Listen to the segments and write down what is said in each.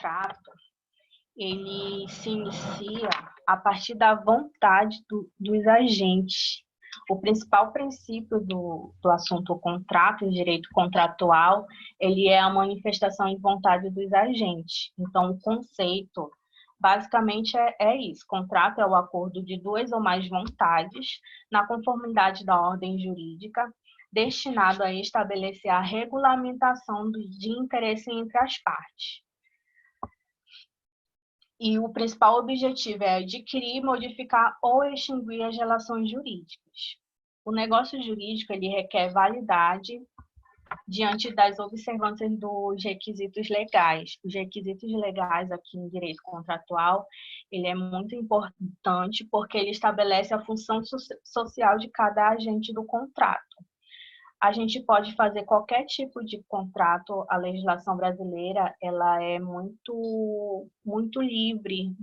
contrato, ele se inicia a partir da vontade dos agentes. O principal princípio do assunto contrato, direito contratual, ele é a manifestação de vontade dos agentes. Então, o conceito, basicamente, é isso. Contrato é o acordo de duas ou mais vontades, na conformidade da ordem jurídica, destinado a estabelecer a regulamentação de interesse entre as partes. E o principal objetivo é adquirir, modificar ou extinguir as relações jurídicas. O negócio jurídico ele requer validade diante das observâncias dos requisitos legais. Os requisitos legais aqui em direito contratual, ele é muito importante porque ele estabelece a função social de cada agente do contrato. A gente pode fazer qualquer tipo de contrato. A legislação brasileira, ela é muito livre,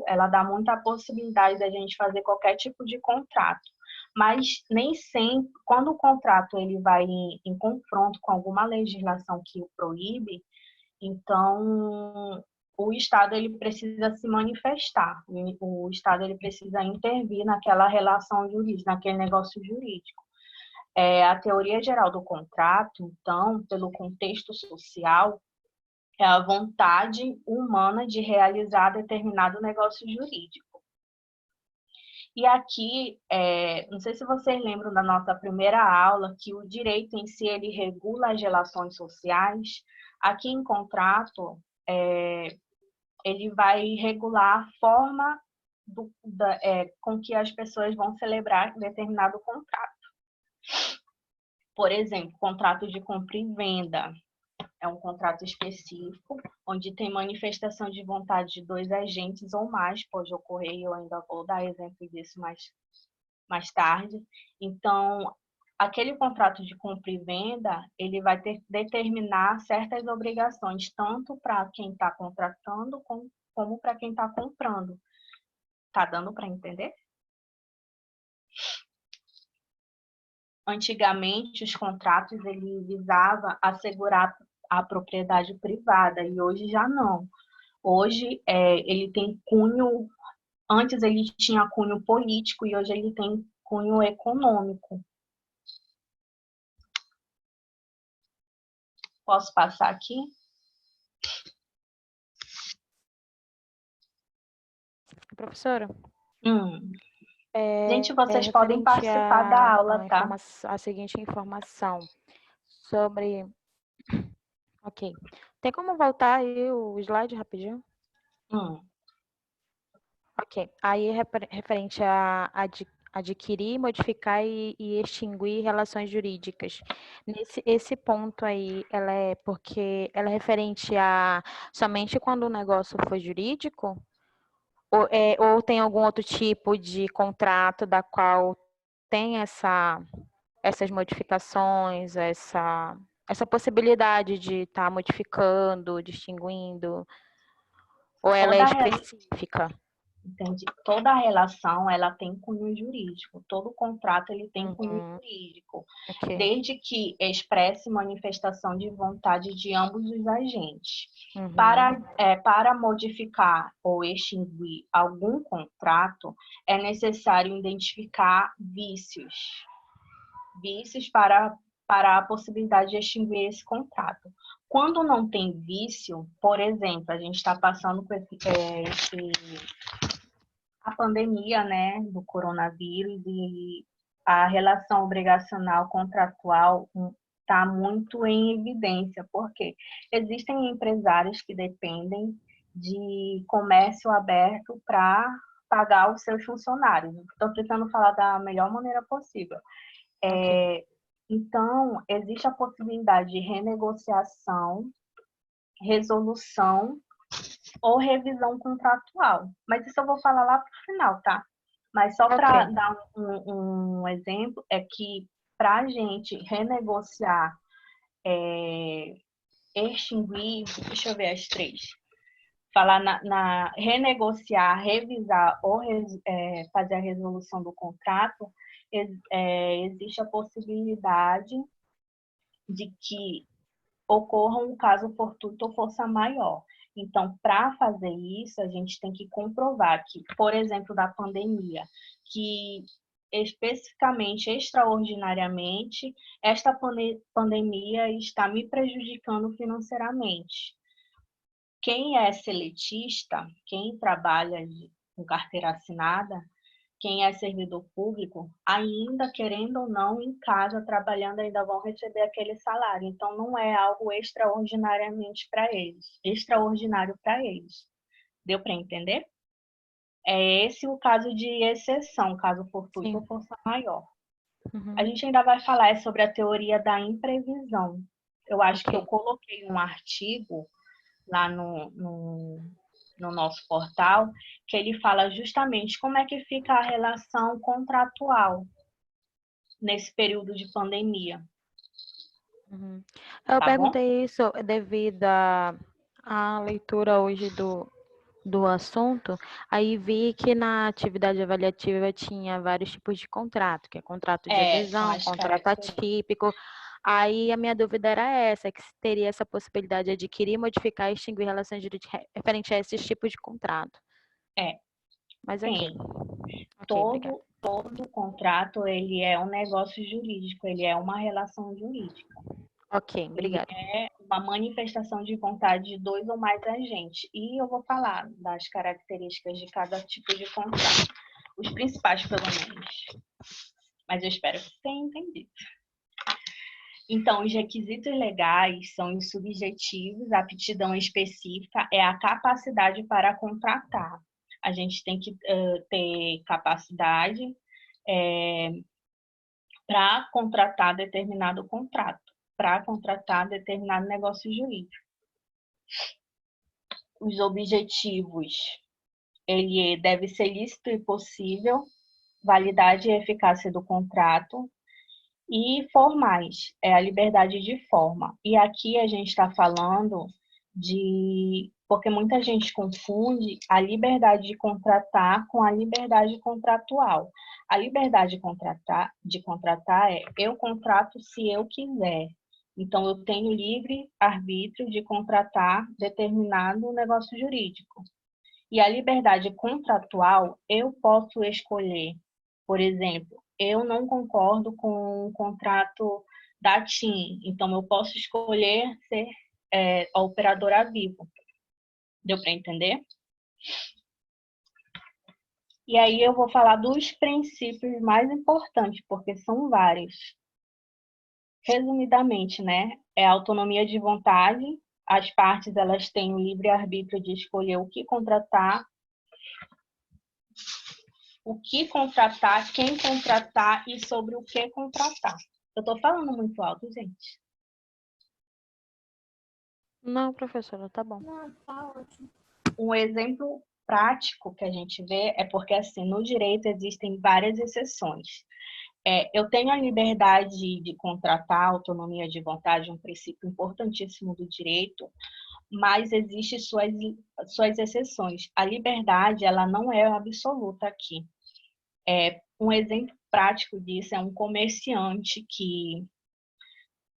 ela dá muita possibilidade da gente fazer qualquer tipo de contrato. Mas nem sempre, quando o contrato ele vai em confronto com alguma legislação que o proíbe, então o Estado ele precisa se manifestar, o Estado ele precisa intervir naquela relação jurídica, naquele negócio jurídico. A teoria geral do contrato, então, pelo contexto social, é a vontade humana de realizar determinado negócio jurídico. E aqui, não sei se vocês lembram da nossa primeira aula, que o direito em si, ele regula as relações sociais. Aqui em contrato, ele vai regular a forma com que as pessoas vão celebrar determinado contrato. Por exemplo, contrato de compra e venda. É um contrato específico, onde tem manifestação de vontade de dois agentes ou mais, pode ocorrer, e eu ainda vou dar exemplo disso mais tarde. Então, aquele contrato de compra e venda, ele vai determinar certas obrigações, tanto para quem está contratando, como para quem está comprando. Tá dando para entender? Antigamente, os contratos ele visava assegurar a propriedade privada e hoje já não. Hoje ele tem cunho, antes ele tinha cunho político e hoje ele tem cunho econômico. Posso passar aqui? Professora? Gente, vocês podem participar da aula, tá? A seguinte informação sobre... Ok. Tem como voltar aí o slide rapidinho? Ok. Aí, referente a adquirir, modificar e extinguir relações jurídicas. Esse ponto aí, ela é referente a somente quando o negócio for jurídico? Ou tem algum outro tipo de contrato da qual tem essas modificações, essa possibilidade de estar modificando, distinguindo, ou ela é específica? Entendi. Toda relação, ela tem cunho jurídico. Todo contrato, ele tem cunho jurídico. Okay. Desde que expresse manifestação de vontade de ambos os agentes. Para modificar ou extinguir algum contrato, é necessário identificar vícios. Vícios para a possibilidade de extinguir esse contrato. Quando não tem vício, por exemplo, a gente está passando por a pandemia, né, do coronavírus, e a relação obrigacional contratual está muito em evidência, porque existem empresários que dependem de comércio aberto para pagar os seus funcionários. Estou tentando falar da melhor maneira possível. Então, existe a possibilidade de renegociação, resolução ou revisão contratual. Mas isso eu vou falar lá para o final, tá? Mas só para dar um exemplo, é que para a gente renegociar, extinguir, deixa eu ver as três, falar na renegociar, revisar ou fazer a resolução do contrato, existe a possibilidade de que ocorra um caso fortuito ou força maior. Então, para fazer isso, a gente tem que comprovar que, por exemplo, da pandemia, que especificamente, extraordinariamente, esta pandemia está me prejudicando financeiramente. Quem é seletista, quem trabalha com carteira assinada, quem é servidor público, ainda querendo ou não, em casa, trabalhando, ainda vão receber aquele salário. Então, não é algo extraordinariamente para eles, extraordinário para eles. Deu para entender? É esse o caso de exceção, caso fortuito Sim. ou força maior. A Uhum. gente ainda vai falar sobre a teoria da imprevisão. Eu acho que eu Ok. coloquei um artigo lá no nosso portal, que ele fala justamente como é que fica a relação contratual nesse período de pandemia, Uhum. Eu tá bom? perguntei isso devido à leitura hoje do assunto, aí vi que na atividade avaliativa tinha vários tipos de contrato, que é contrato de São adesão, as contrato características. atípico. Aí a minha dúvida era essa, que se teria essa possibilidade de adquirir, modificar e extinguir relações jurídicas referente a esses tipos de contrato. Mas ok. Tem. Ok, obrigada. Todo contrato, ele é um negócio jurídico, ele é uma relação jurídica. Ok, Ele obrigada. é uma manifestação de vontade de dois ou mais agentes. E eu vou falar das características de cada tipo de contrato. Os principais, pelo menos. Mas eu espero que você tenha entendido. Então, os requisitos legais são os subjetivos, a aptidão específica é a capacidade para contratar. A gente tem que ter capacidade para contratar determinado contrato, para contratar determinado negócio jurídico. Os objetivos, ele deve ser lícito e possível, validade e eficácia do contrato, e formais, é a liberdade de forma. E aqui a gente está falando de. Porque muita gente confunde a liberdade de contratar com a liberdade contratual. A liberdade de contratar é eu contrato se eu quiser. Então, eu tenho livre arbítrio de contratar determinado negócio jurídico. E a liberdade contratual, eu posso escolher, por exemplo, eu não concordo com o contrato da TIM, então eu posso escolher ser a operadora Vivo. Deu para entender? E aí eu vou falar dos princípios mais importantes, porque são vários. Resumidamente, né? É a autonomia de vontade, as partes elas têm o livre arbítrio de escolher o que contratar, quem contratar e sobre o que contratar. Eu estou falando muito alto, gente. Não, professora, tá bom. Um exemplo prático que a gente vê é porque, assim, no direito existem várias exceções. Eu tenho a liberdade de contratar, autonomia de vontade, um princípio importantíssimo do direito, mas existem suas exceções. A liberdade, ela não é absoluta aqui. Um exemplo prático disso é um comerciante que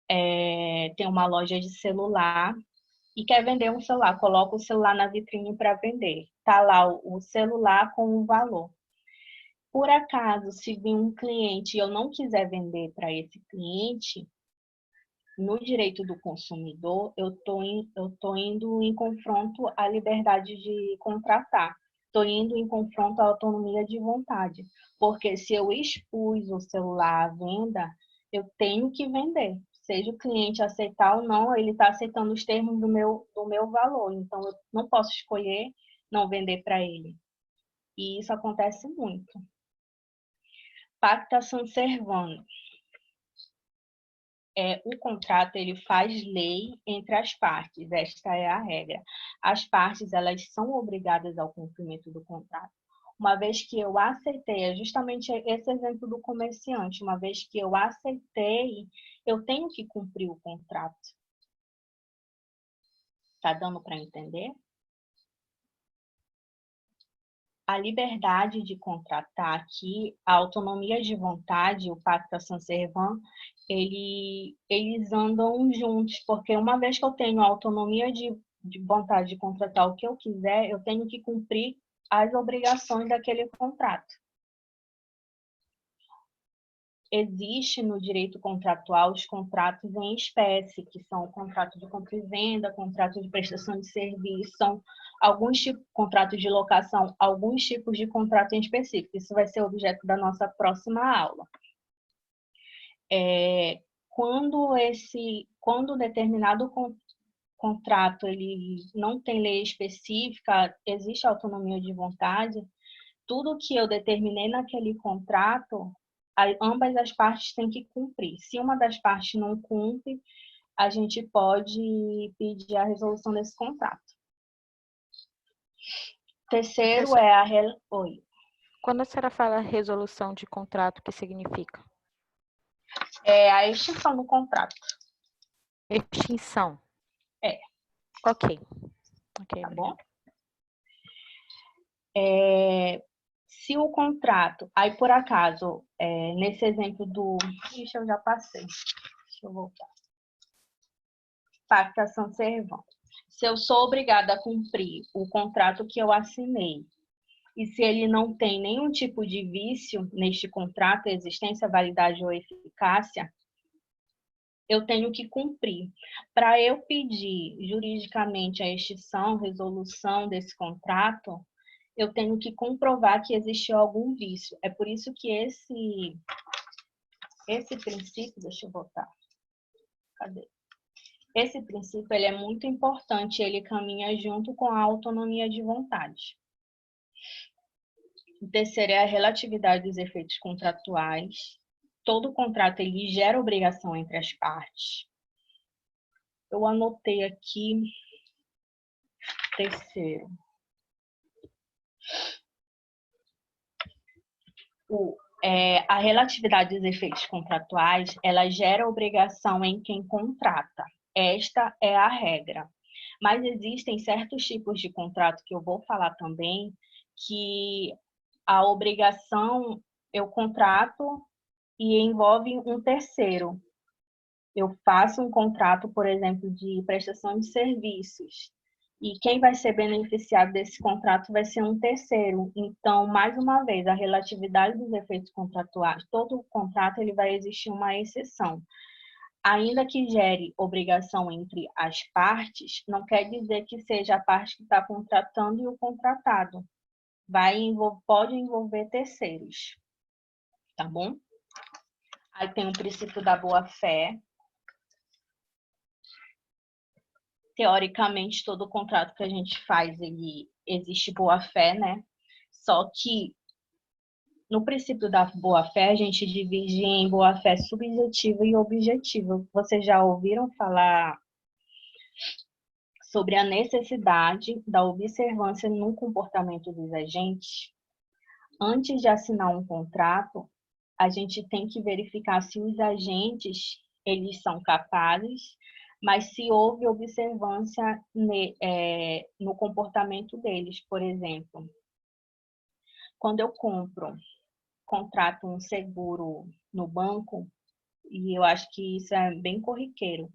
tem uma loja de celular e quer vender um celular, coloca o celular na vitrine para vender. Tá lá o celular com o valor. Por acaso, se vir um cliente e eu não quiser vender para esse cliente, no direito do consumidor, eu tô indo em confronto à liberdade de contratar. Estou indo em confronto à autonomia de vontade. Porque se eu expus o celular à venda, eu tenho que vender. Seja o cliente aceitar ou não, ele está aceitando os termos do meu valor. Então, eu não posso escolher não vender para ele. E isso acontece muito. Pacta sunt servanda. O contrato ele faz lei entre as partes, esta é a regra. As partes elas são obrigadas ao cumprimento do contrato. Uma vez que eu aceitei, é justamente esse exemplo do comerciante, uma vez que eu aceitei, eu tenho que cumprir o contrato. Tá dando para entender? A liberdade de contratar aqui, a autonomia de vontade, o Pacta Sunt Servanda, eles andam juntos, porque uma vez que eu tenho a autonomia de vontade de contratar o que eu quiser, eu tenho que cumprir as obrigações daquele contrato. Existe no direito contratual os contratos em espécie, que são o contrato de compra e venda, contrato de prestação de serviço, são alguns tipos, contratos de locação, alguns tipos de contrato em específico. Isso vai ser objeto da nossa próxima aula. Quando determinado contrato ele não tem lei específica, existe autonomia de vontade, tudo que eu determinei naquele contrato, ambas as partes têm que cumprir. Se uma das partes não cumpre, a gente pode pedir a resolução desse contrato. Terceiro é a... Oi. Quando a senhora fala resolução de contrato, o que significa? É a extinção do contrato. Extinção? É. Ok. Tá bom? Se o contrato... Aí, por acaso, nesse exemplo do... Ixi, eu já passei. Deixa eu voltar. Pactação servão. Se eu sou obrigada a cumprir o contrato que eu assinei, e se ele não tem nenhum tipo de vício neste contrato, existência, validade ou eficácia, eu tenho que cumprir. Para eu pedir juridicamente a extinção, resolução desse contrato, eu tenho que comprovar que existiu algum vício. É por isso que esse princípio, deixa eu botar. Cadê? Esse princípio ele é muito importante, ele caminha junto com a autonomia de vontade. O terceiro é a relatividade dos efeitos contratuais. Todo contrato ele gera obrigação entre as partes. Eu anotei aqui, terceiro. A relatividade dos efeitos contratuais, ela gera obrigação em quem contrata. Esta é a regra. Mas existem certos tipos de contrato que eu vou falar também, que a obrigação, eu contrato e envolve um terceiro. Eu faço um contrato, por exemplo, de prestação de serviços, e quem vai ser beneficiado desse contrato vai ser um terceiro. Então, mais uma vez, a relatividade dos efeitos contratuais, todo contrato ele vai existir uma exceção. Ainda que gere obrigação entre as partes, não quer dizer que seja a parte que está contratando e o contratado. Pode envolver terceiros, tá bom? Aí tem o princípio da boa-fé. Teoricamente, todo contrato que a gente faz, ele existe boa-fé, né? Só que no princípio da boa-fé, a gente divide em boa-fé subjetiva e objetiva. Vocês já ouviram falar sobre a necessidade da observância no comportamento dos agentes? Antes de assinar um contrato, a gente tem que verificar se os agentes eles são capazes, mas se houve observância no comportamento deles. Por exemplo, quando eu contrato um seguro no banco, e eu acho que isso é bem corriqueiro,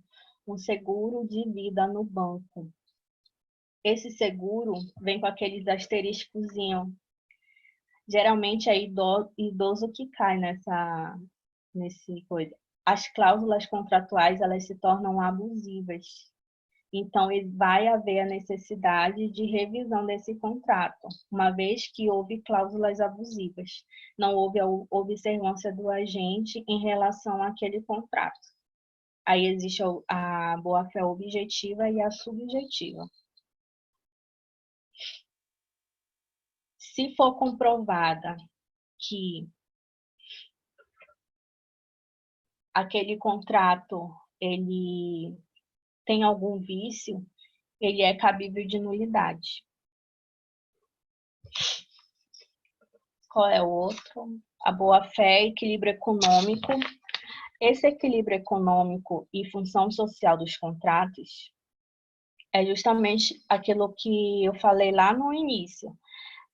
um seguro de vida no banco. Esse seguro vem com aqueles asteriscozinhos. Geralmente é idoso que cai nesse coisa. As cláusulas contratuais, elas se tornam abusivas. Então, vai haver a necessidade de revisão desse contrato, uma vez que houve cláusulas abusivas. Não houve a observância do agente em relação àquele contrato. Aí existe a boa-fé objetiva e a subjetiva. Se for comprovada que aquele contrato ele tem algum vício, ele é cabível de nulidade. Qual é o outro? A boa-fé, equilíbrio econômico. Esse equilíbrio econômico e função social dos contratos é justamente aquilo que eu falei lá no início.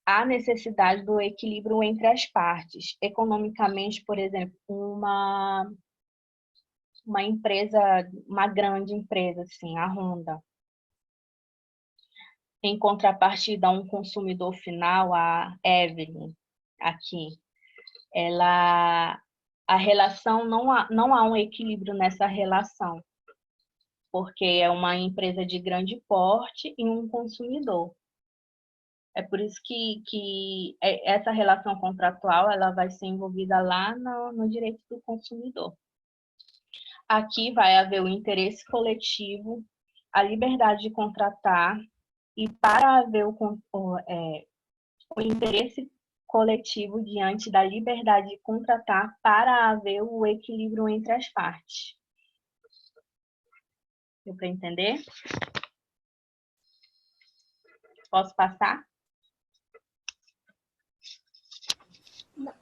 A necessidade do equilíbrio entre as partes. Economicamente, por exemplo, uma empresa, uma grande empresa, assim, a Honda, em contrapartida a um consumidor final, a Evelyn, aqui, a relação, não há um equilíbrio nessa relação, porque é uma empresa de grande porte e um consumidor. É por isso que essa relação contratual ela vai ser envolvida lá no direito do consumidor. Aqui vai haver o interesse coletivo, a liberdade de contratar, e para haver o interesse coletivo diante da liberdade de contratar, para haver o equilíbrio entre as partes. Deu para entender? Posso passar?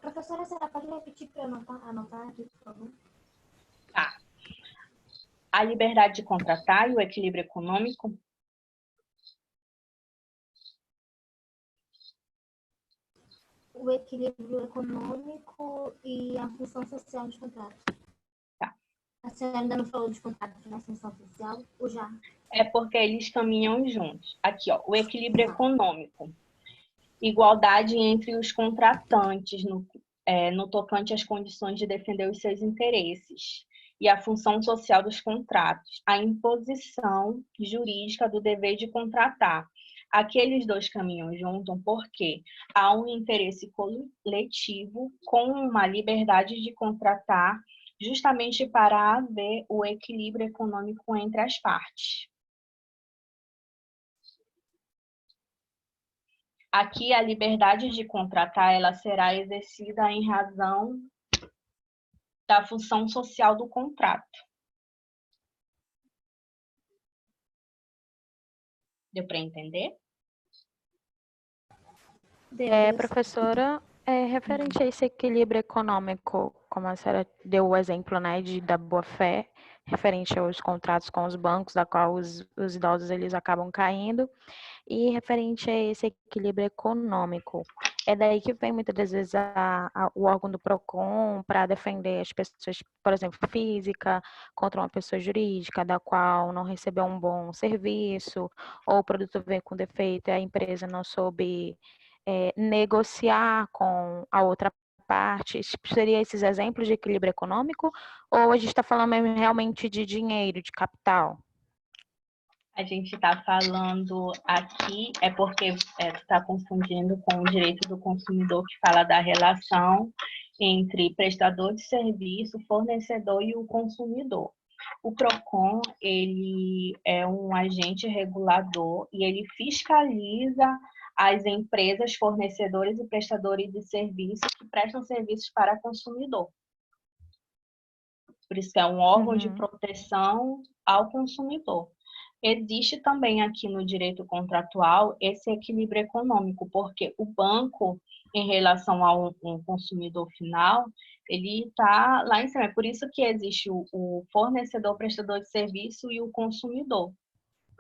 Professora, a senhora pode repetir para eu anotar aqui, por favor? Tá. A liberdade de contratar e o equilíbrio econômico. O equilíbrio econômico e a função social dos contratos. Tá. A senhora ainda não falou dos contratos na função social, ou já? É porque eles caminham juntos. Aqui, ó, o equilíbrio econômico. Igualdade entre os contratantes no tocante às condições de defender os seus interesses. E a função social dos contratos. A imposição jurídica do dever de contratar. Aqueles dois caminham juntos porque há um interesse coletivo com uma liberdade de contratar, justamente para haver o equilíbrio econômico entre as partes. Aqui, a liberdade de contratar ela será exercida em razão da função social do contrato. Deu para entender? Professora, referente a esse equilíbrio econômico, como a senhora deu o exemplo, né, da boa-fé, referente aos contratos com os bancos, da qual os idosos eles acabam caindo, e referente a esse equilíbrio econômico, é daí que vem muitas das vezes o órgão do PROCON para defender as pessoas, por exemplo, física, contra uma pessoa jurídica, da qual não recebeu um bom serviço, ou o produto veio com defeito e a empresa não soube negociar com a outra parte. Seria esses exemplos de equilíbrio econômico? Ou a gente está falando mesmo realmente de dinheiro, de capital? A gente está falando aqui, é porque tu está confundindo com o direito do consumidor, que fala da relação entre prestador de serviço, fornecedor e o consumidor. O PROCON, ele é um agente regulador e ele fiscaliza as empresas, fornecedores e prestadores de serviço que prestam serviços para consumidor. Por isso que é um órgão de proteção ao consumidor. Existe também aqui no direito contratual esse equilíbrio econômico, porque o banco, em relação a um consumidor final, ele está lá em cima. É por isso que existe o fornecedor, o prestador de serviço e o consumidor.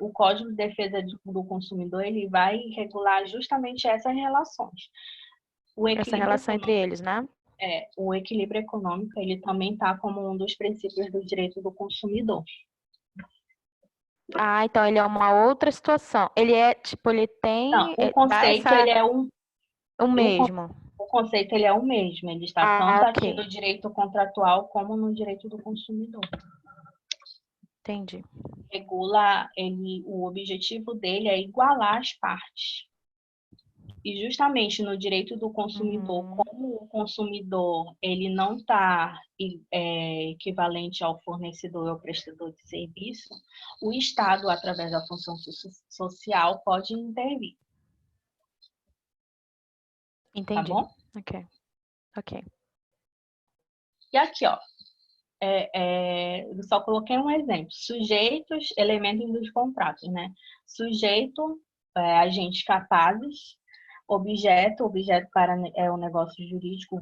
O Código de Defesa do Consumidor ele vai regular justamente essas relações. Essa relação entre eles, né? O equilíbrio econômico ele também está como um dos princípios do direito do consumidor. Ah, então ele é uma outra situação. Ele é, tipo, ele tem... Não, o conceito, ele é o mesmo. O conceito, ele é o mesmo. Ele está tanto aqui ok. no direito contratual como no direito do consumidor. Entendi. Regula, o objetivo dele é igualar as partes. E justamente no direito do consumidor, como o consumidor ele não está equivalente ao fornecedor ou ao prestador de serviço, o Estado, através da função social, pode intervir. Entendi. Tá bom? Ok. E aqui, ó, eu só coloquei um exemplo. Sujeitos, elementos dos contratos, né? Sujeito, agentes capazes. Objeto para o negócio jurídico,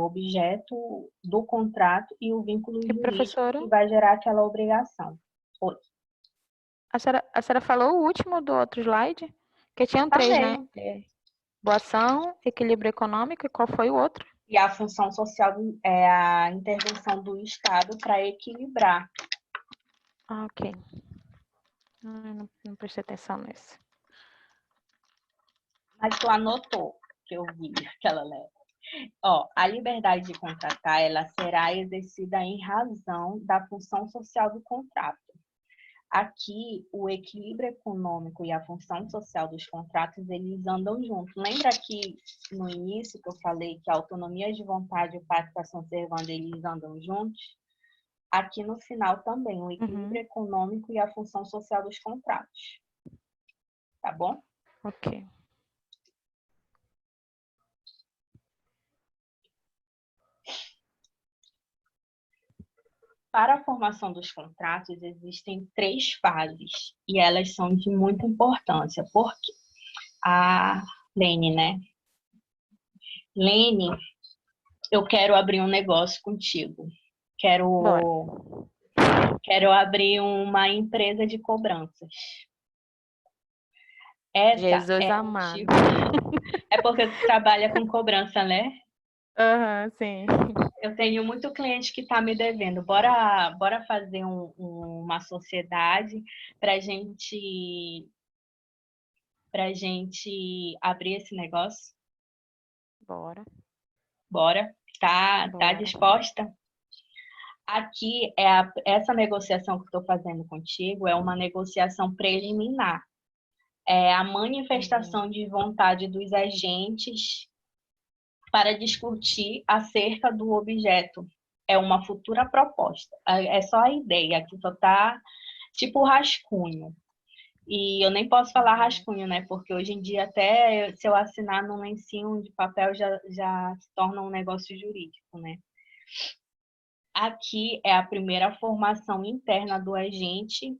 objeto do contrato e o vínculo jurídico professora? que vai gerar aquela obrigação. Oi. A senhora falou o último do outro slide? Que tinham três, né? Boa ação, equilíbrio econômico e qual foi o outro? E a função social é a intervenção do Estado para equilibrar. Ah, ok. Não prestei atenção nisso. Mas tu anotou, que eu vi aquela letra. Ó, a liberdade de contratar, ela será exercida em razão da função social do contrato. Aqui, o equilíbrio econômico e a função social dos contratos, eles andam juntos. Lembra que no início que eu falei que a autonomia de vontade e o participação servando, eles andam juntos? Aqui no final também, o equilíbrio econômico e a função social dos contratos. Tá bom? Ok. Para a formação dos contratos, existem 3 fases e elas são de muita importância. Porque a Lene, né? Lene, eu quero abrir um negócio contigo. Quero abrir uma empresa de cobranças. Essa Jesus é amado. É porque tu trabalha com cobrança, né? Aham, sim. Eu tenho muito cliente que está me devendo. Bora fazer uma sociedade para gente abrir esse negócio? Bora. Bora? Tá Bora. disposta? Aqui, essa negociação que estou fazendo contigo é uma negociação preliminar. É a manifestação de vontade dos agentes para discutir acerca do objeto. É uma futura proposta. É só a ideia, aqui só tá tipo rascunho. E eu nem posso falar rascunho, né? Porque hoje em dia, até se eu assinar num lencinho de papel, já se torna um negócio jurídico, né? Aqui é a primeira formação interna do agente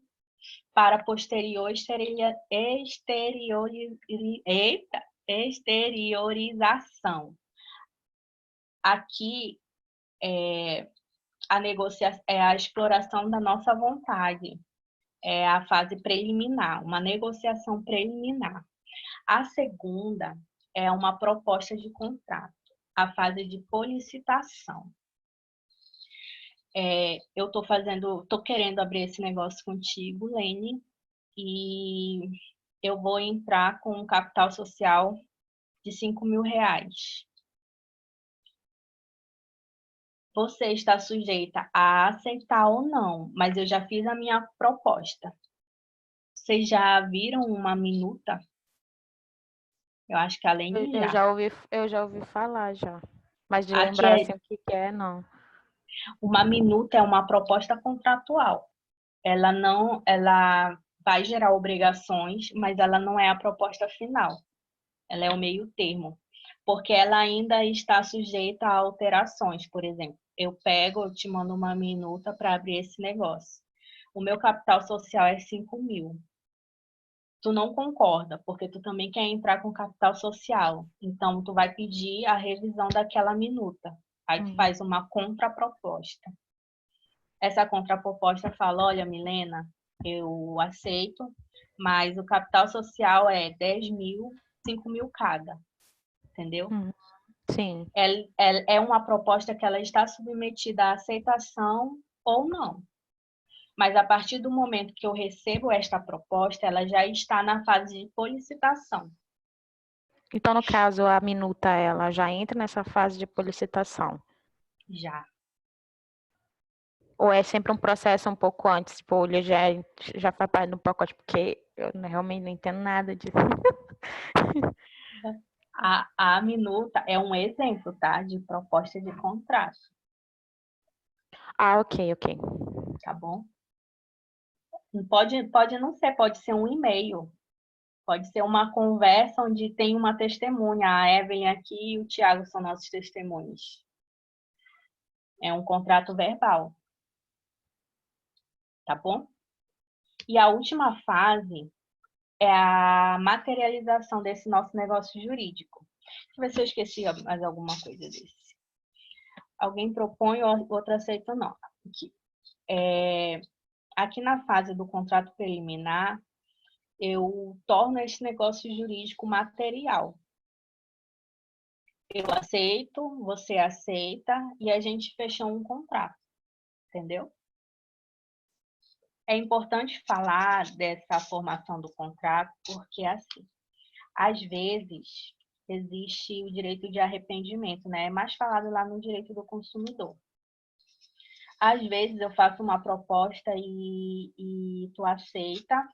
para posterior exteriorização. Aqui é a exploração da nossa vontade, é a fase preliminar, uma negociação preliminar. A segunda é uma proposta de contrato, a fase de policitação. Eu tô querendo abrir esse negócio contigo, Lene, e eu vou entrar com um capital social de R$ 5.000. Você está sujeita a aceitar ou não, mas eu já fiz a minha proposta. Vocês já viram uma minuta? Eu acho que além de Eu já. já ouvi falar já. Mas de Aqui lembrar assim o que é, não. uma minuta é uma proposta contratual. Ela vai gerar obrigações, mas ela não é a proposta final. Ela é o meio termo, porque ela ainda está sujeita a alterações. Por exemplo, eu te mando uma minuta para abrir esse negócio. O meu capital social é 5.000. Tu não concorda, porque tu também quer entrar com capital social. Então, tu vai pedir a revisão daquela minuta. Aí tu faz uma contraproposta. Essa contraproposta fala, olha, Milena, eu aceito, mas o capital social é 10.000, 5.000 cada. Entendeu? Sim. É uma proposta que ela está submetida à aceitação ou não. Mas a partir do momento que eu recebo esta proposta, ela já está na fase de solicitação. Então, no caso, a minuta, ela já entra nessa fase de policitação? Já. Ou é sempre um processo um pouco antes? Tipo, ele já faz parte do pacote, porque eu realmente não entendo nada disso. A minuta é um exemplo, tá? De proposta de contrato. Ah, ok. Tá bom? Pode não ser, pode ser um e-mail. Pode ser uma conversa onde tem uma testemunha. A Evelyn aqui e o Tiago são nossos testemunhas. É um contrato verbal. Tá bom? E a última fase é a materialização desse nosso negócio jurídico. Deixa eu ver se eu esqueci mais alguma coisa desse. Alguém propõe, outro aceita ou não. Aqui na fase do contrato preliminar, eu torno esse negócio jurídico material. eu aceito, você aceita e a gente fechou um contrato, entendeu? É importante falar dessa formação do contrato porque, assim, às vezes existe o direito de arrependimento, né? É mais falado lá no direito do consumidor. Às vezes eu faço uma proposta e tu aceita,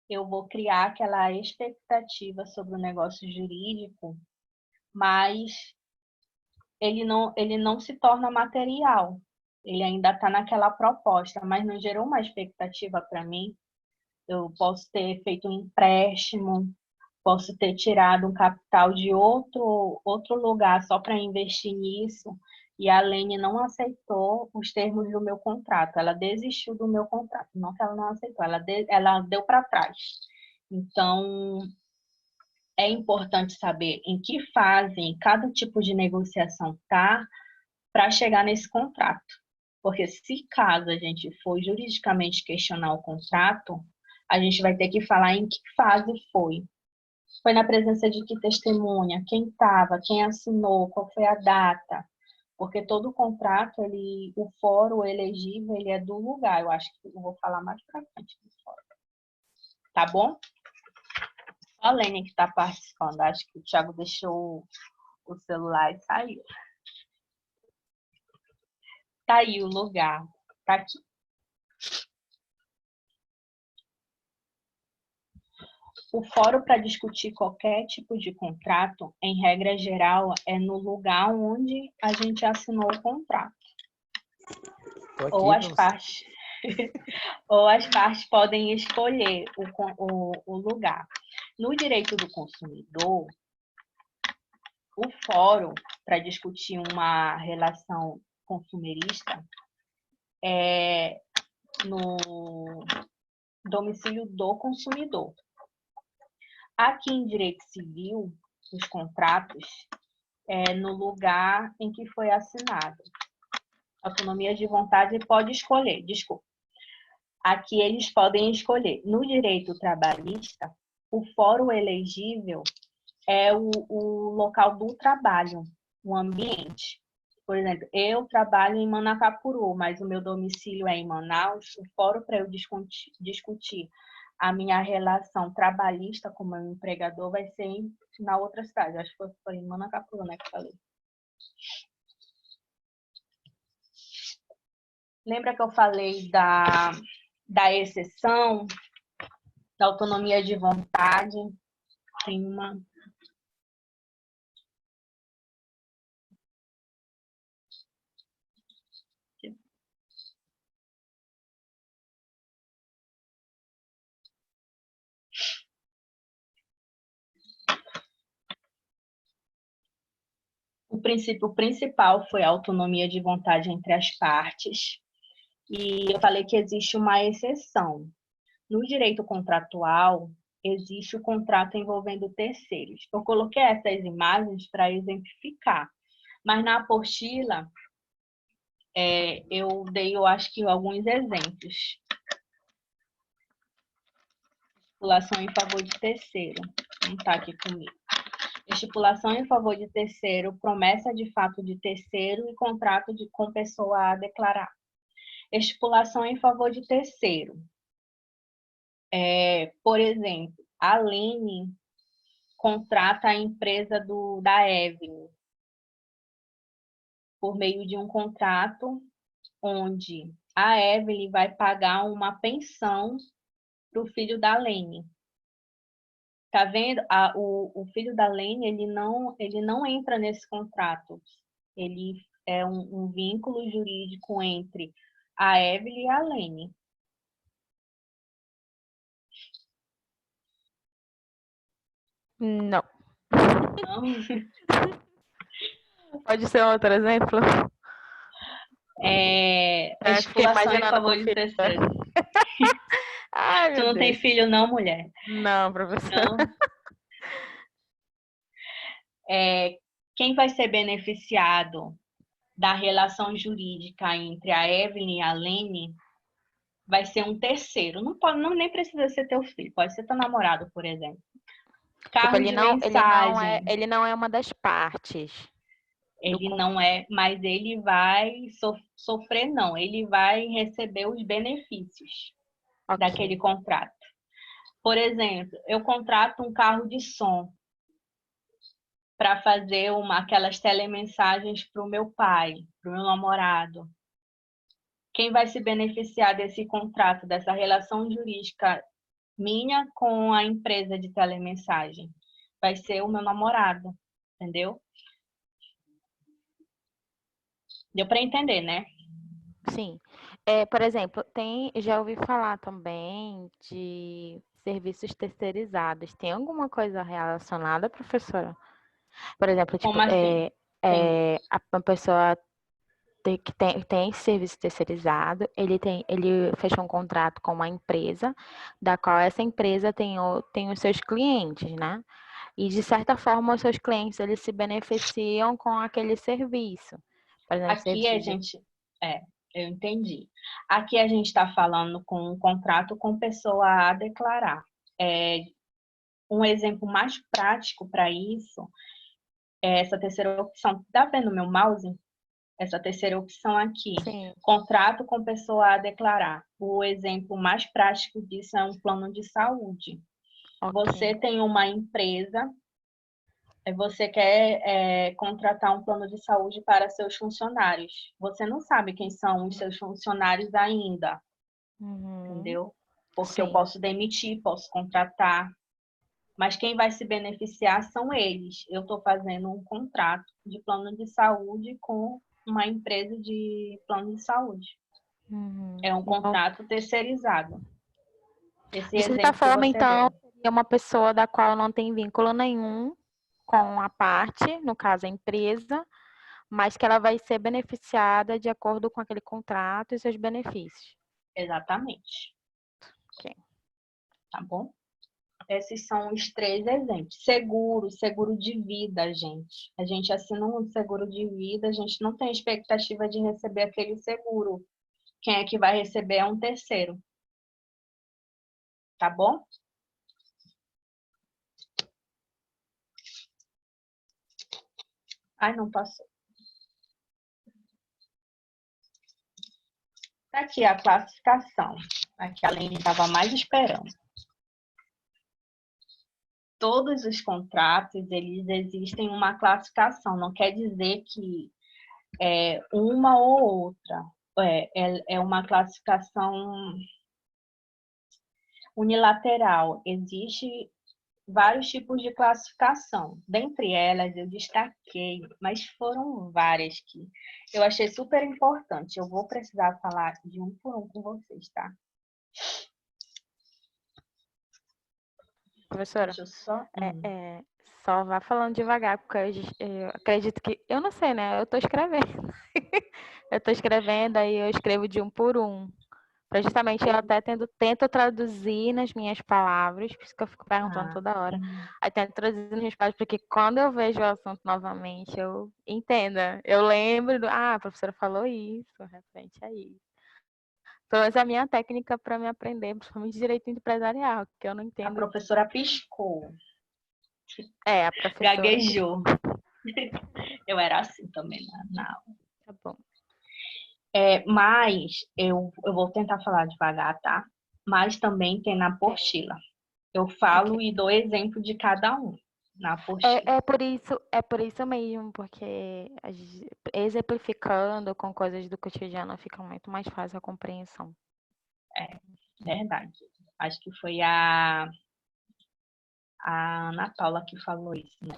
eu vou criar aquela expectativa sobre o negócio jurídico, mas ele não se torna material. Ele ainda está naquela proposta, mas não gerou uma expectativa para mim. Eu posso ter feito um empréstimo, posso ter tirado um capital de outro lugar só para investir nisso, e a Lene não aceitou os termos do meu contrato. Ela desistiu do meu contrato. Não que ela não aceitou, ela deu para trás. Então, é importante saber em que fase cada tipo de negociação está para chegar nesse contrato. Porque se caso a gente for juridicamente questionar o contrato, a gente vai ter que falar em que fase foi. Foi na presença de que testemunha, quem estava, quem assinou, qual foi a data. Porque todo contrato, o fórum elegível, ele é do lugar. Eu acho que eu vou falar mais para frente do fórum. Tá bom? A Lene que está participando. Acho que o Thiago deixou o celular e saiu. Tá aí o lugar. Tá aqui. O fórum para discutir qualquer tipo de contrato, em regra geral, é no lugar onde a gente assinou o contrato. Ou as partes, ou as partes podem escolher o lugar. No direito do consumidor, o fórum para discutir uma relação consumerista é no domicílio do consumidor. Aqui em direito civil, os contratos é no lugar em que foi assinado. Autonomia de vontade pode escolher, desculpa. Aqui eles podem escolher. No direito trabalhista, o fórum elegível é o local do trabalho, o ambiente. Por exemplo, eu trabalho em Manacapuru, mas o meu domicílio é em Manaus. O fórum para eu discutir a minha relação trabalhista como meu empregador vai ser na outra cidade. Acho que foi em Manacapuru, né, que eu falei. Lembra que eu falei da exceção, da autonomia de vontade? Tem uma... O princípio principal foi a autonomia de vontade entre as partes. E eu falei que existe uma exceção. No direito contratual, existe o contrato envolvendo terceiros. Eu coloquei essas imagens para exemplificar. Mas na apostila, eu dei, eu acho que, alguns exemplos. Estipulação em favor de terceiro. Não está aqui comigo. Estipulação em favor de terceiro, promessa de fato de terceiro e contrato com pessoa a declarar. Estipulação em favor de terceiro. Por exemplo, a Lene contrata a empresa da Evelyn por meio de um contrato onde a Evelyn vai pagar uma pensão para o filho da Lene. Tá vendo? O filho da Lene, ele não entra nesse contrato. Ele é um vínculo jurídico entre a Evelyn e a Lene. Não. Não? Pode ser outro exemplo? Estipulação em favor de terceiro. Ai, Tu não tem filho não, mulher? Não, professor. Não. Quem vai ser beneficiado da relação jurídica entre a Evelyn e a Lene vai ser um terceiro. Nem precisa ser teu filho, pode ser teu namorado, por exemplo. Tipo, Carro de mensagem. ele não é uma das partes. Ele não é, mas ele vai sofrer, não. Ele vai receber os benefícios daquele Ok. contrato. Por exemplo, eu contrato um carro de som para fazer aquelas telemensagens para o meu pai, para o meu namorado. Quem vai se beneficiar desse contrato, dessa relação jurídica minha com a empresa de telemensagem? Vai ser o meu namorado, entendeu? Deu para entender, né? Sim. Por exemplo, já ouvi falar também de serviços terceirizados. Tem alguma coisa relacionada, professora? Por exemplo, tipo, Como assim? Tem. a pessoa que tem serviço terceirizado, ele fechou um contrato com uma empresa, da qual essa empresa tem os seus clientes, né? E, de certa forma, os seus clientes, eles se beneficiam com aquele serviço. Por exemplo, Aqui a serviço de... gente. É, eu entendi. Aqui a gente está falando com um contrato com pessoa a declarar. Um exemplo mais prático para isso é essa terceira opção. Tá vendo meu mouse? Essa terceira opção aqui. Sim, Contrato com pessoa a declarar. O exemplo mais prático disso é um plano de saúde. Você ok. tem uma empresa, você quer contratar um plano de saúde para seus funcionários. Você não sabe quem são os seus funcionários ainda, Uhum. entendeu? Porque eu Sim. posso demitir, posso contratar, mas quem vai se beneficiar são eles. Eu estou fazendo um contrato de plano de saúde com uma empresa de plano de saúde. Uhum. É um Então, contrato terceirizado. Esse de certa exemplo que forma, você então, deu. seria uma pessoa da qual não tem vínculo nenhum com a parte, no caso a empresa, mas que ela vai ser beneficiada de acordo com aquele contrato e seus benefícios. Exatamente. Ok. Tá bom? Esses são os 3 exemplos. Seguro de vida, gente. A gente assina um seguro de vida, a gente não tem expectativa de receber aquele seguro. Quem é que vai receber é um terceiro. Tá bom? Ai, não passou. Tá aqui a classificação. Aqui a Aline estava mais esperando. Todos os contratos, eles existem uma classificação. Não quer dizer que é uma ou outra. É uma classificação unilateral. Existe vários tipos de classificação. Dentre elas, eu destaquei, mas foram várias que eu achei super importante. Eu vou precisar falar de um por um com vocês, tá? Professora, Deixa eu só. só vá falando devagar, porque eu acredito que... Eu não sei, né? Eu tô escrevendo. Eu tô escrevendo, aí eu escrevo de um por um. Pra justamente eu até tento traduzir nas minhas palavras, por isso que eu fico perguntando Ah, toda hora. Aí tento traduzir nas minhas palavras, porque quando eu vejo o assunto novamente, eu entenda. Eu lembro a professora falou isso, referente a isso. Pelo menos a minha técnica para me aprender, principalmente direito empresarial, que eu não a entendo. professora piscou, A professora. gaguejou. Eu era assim também na aula. Tá bom. Mas eu vou tentar falar devagar, tá? Mas também tem na apostila. Eu falo Ok. e dou exemplo de cada um na apostila. É por isso mesmo, porque exemplificando com coisas do cotidiano fica muito mais fácil a compreensão. É verdade. Acho que foi a Ana Paula que falou isso, né?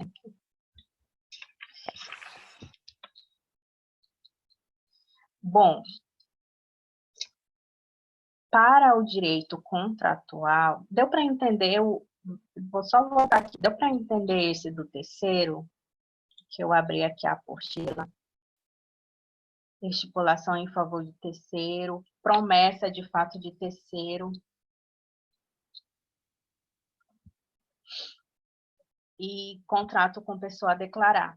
Bom, para o direito contratual, deu para entender vou só voltar aqui, deu para entender esse do terceiro, que eu abri aqui a apostila? Estipulação em favor de terceiro, promessa de fato de terceiro e contrato com pessoa a declarar.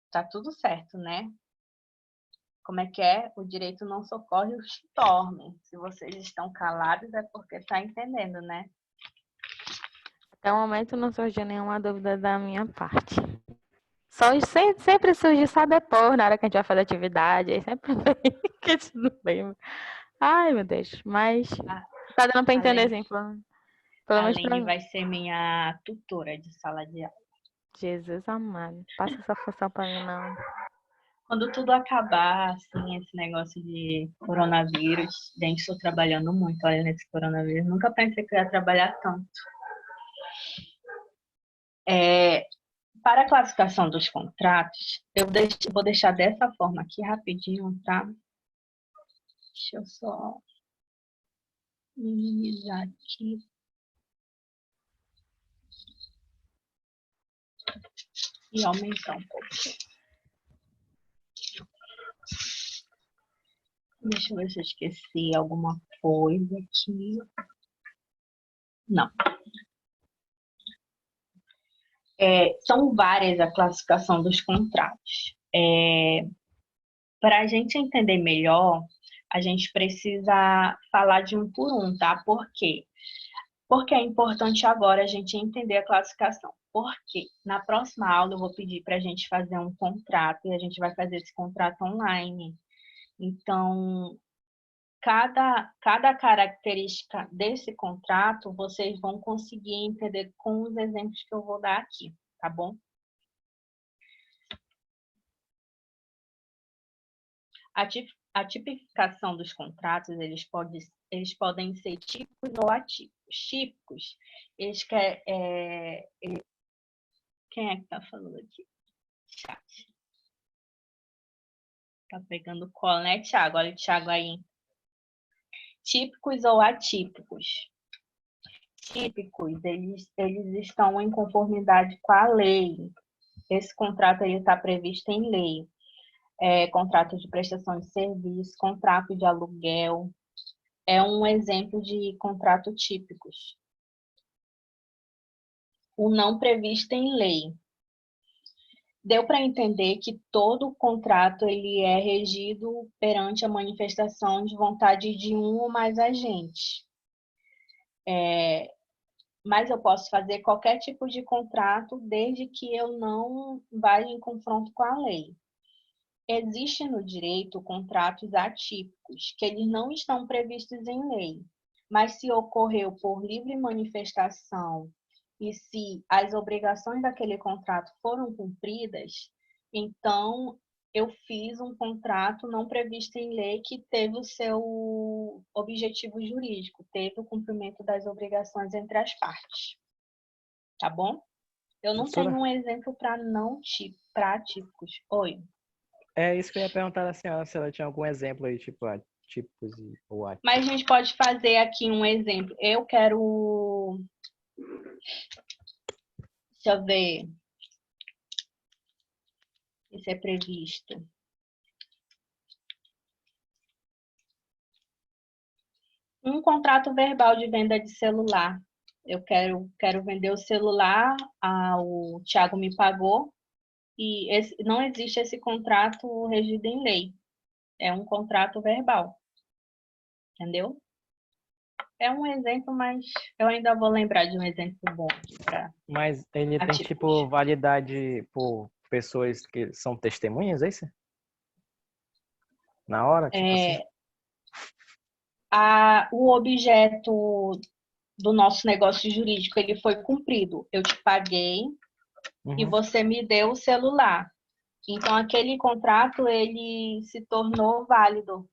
Tá tudo certo, né? Como é que é? O direito não socorre os que dormem. Se vocês estão calados é porque tá entendendo, né? Até o momento não surgiu nenhuma dúvida da minha parte. Sempre surge saber pôr na hora que a gente vai fazer atividade, aí sempre vem que a gente não lembra. Ai, meu Deus, mas tá dando pra entender, assim, pelo A menos pra Lene mim. vai ser minha tutora de sala de aula. Jesus amado, passa essa função pra mim, não. Quando tudo acabar, assim, esse negócio de coronavírus, gente, estou trabalhando muito, olha, nesse coronavírus. Nunca pensei que eu ia trabalhar tanto. Para a classificação dos contratos, vou deixar dessa forma aqui rapidinho, tá? Deixa eu só minimizar aqui. E aumentar um pouco. Deixa eu ver se eu esqueci alguma coisa aqui. Não. São várias a classificação dos contratos. Para a gente entender melhor, a gente precisa falar de um por um, tá? Por quê? Porque é importante agora a gente entender a classificação. Porque na próxima aula eu vou pedir para a gente fazer um contrato e a gente vai fazer esse contrato online. Então, cada característica desse contrato vocês vão conseguir entender com os exemplos que eu vou dar aqui, tá bom? A tipificação dos contratos, eles podem ser típicos ou atípicos. Típicos, quem é que está falando aqui? Chat. Tá pegando cola, né, Thiago? Olha o Thiago aí. Típicos ou atípicos? Típicos, eles estão em conformidade com a lei. Esse contrato está previsto em lei. Contrato de prestação de serviço, contrato de aluguel. É um exemplo de contrato típicos. O não previsto em lei. Deu para entender que todo contrato ele é regido perante a manifestação de vontade de um ou mais agentes. Mas eu posso fazer qualquer tipo de contrato desde que eu não vá em confronto com a lei. Existem no direito contratos atípicos, que eles não estão previstos em lei, mas se ocorreu por livre manifestação e se as obrigações daquele contrato foram cumpridas, então eu fiz um contrato não previsto em lei que teve o seu objetivo jurídico, teve o cumprimento das obrigações entre as partes. Tá bom? Eu não tenho um exemplo para atípicos. Oi. É isso que eu ia perguntar da senhora, se ela tinha algum exemplo aí, tipo, atípicos ou atípicos. Mas a gente pode fazer aqui um exemplo. Eu quero... Deixa eu ver. Isso é previsto. Um contrato verbal de venda de celular. Eu quero vender o celular, o Thiago me pagou, e não existe esse contrato regido em lei. É um contrato verbal. Entendeu? É um exemplo, mas eu ainda vou lembrar de um exemplo bom. Mas ele tem, tipo, validade por pessoas que são testemunhas, é isso? Na hora, tipo assim? O objeto do nosso negócio jurídico, ele foi cumprido. Eu te paguei e você me deu o celular. Então, aquele contrato, ele se tornou válido.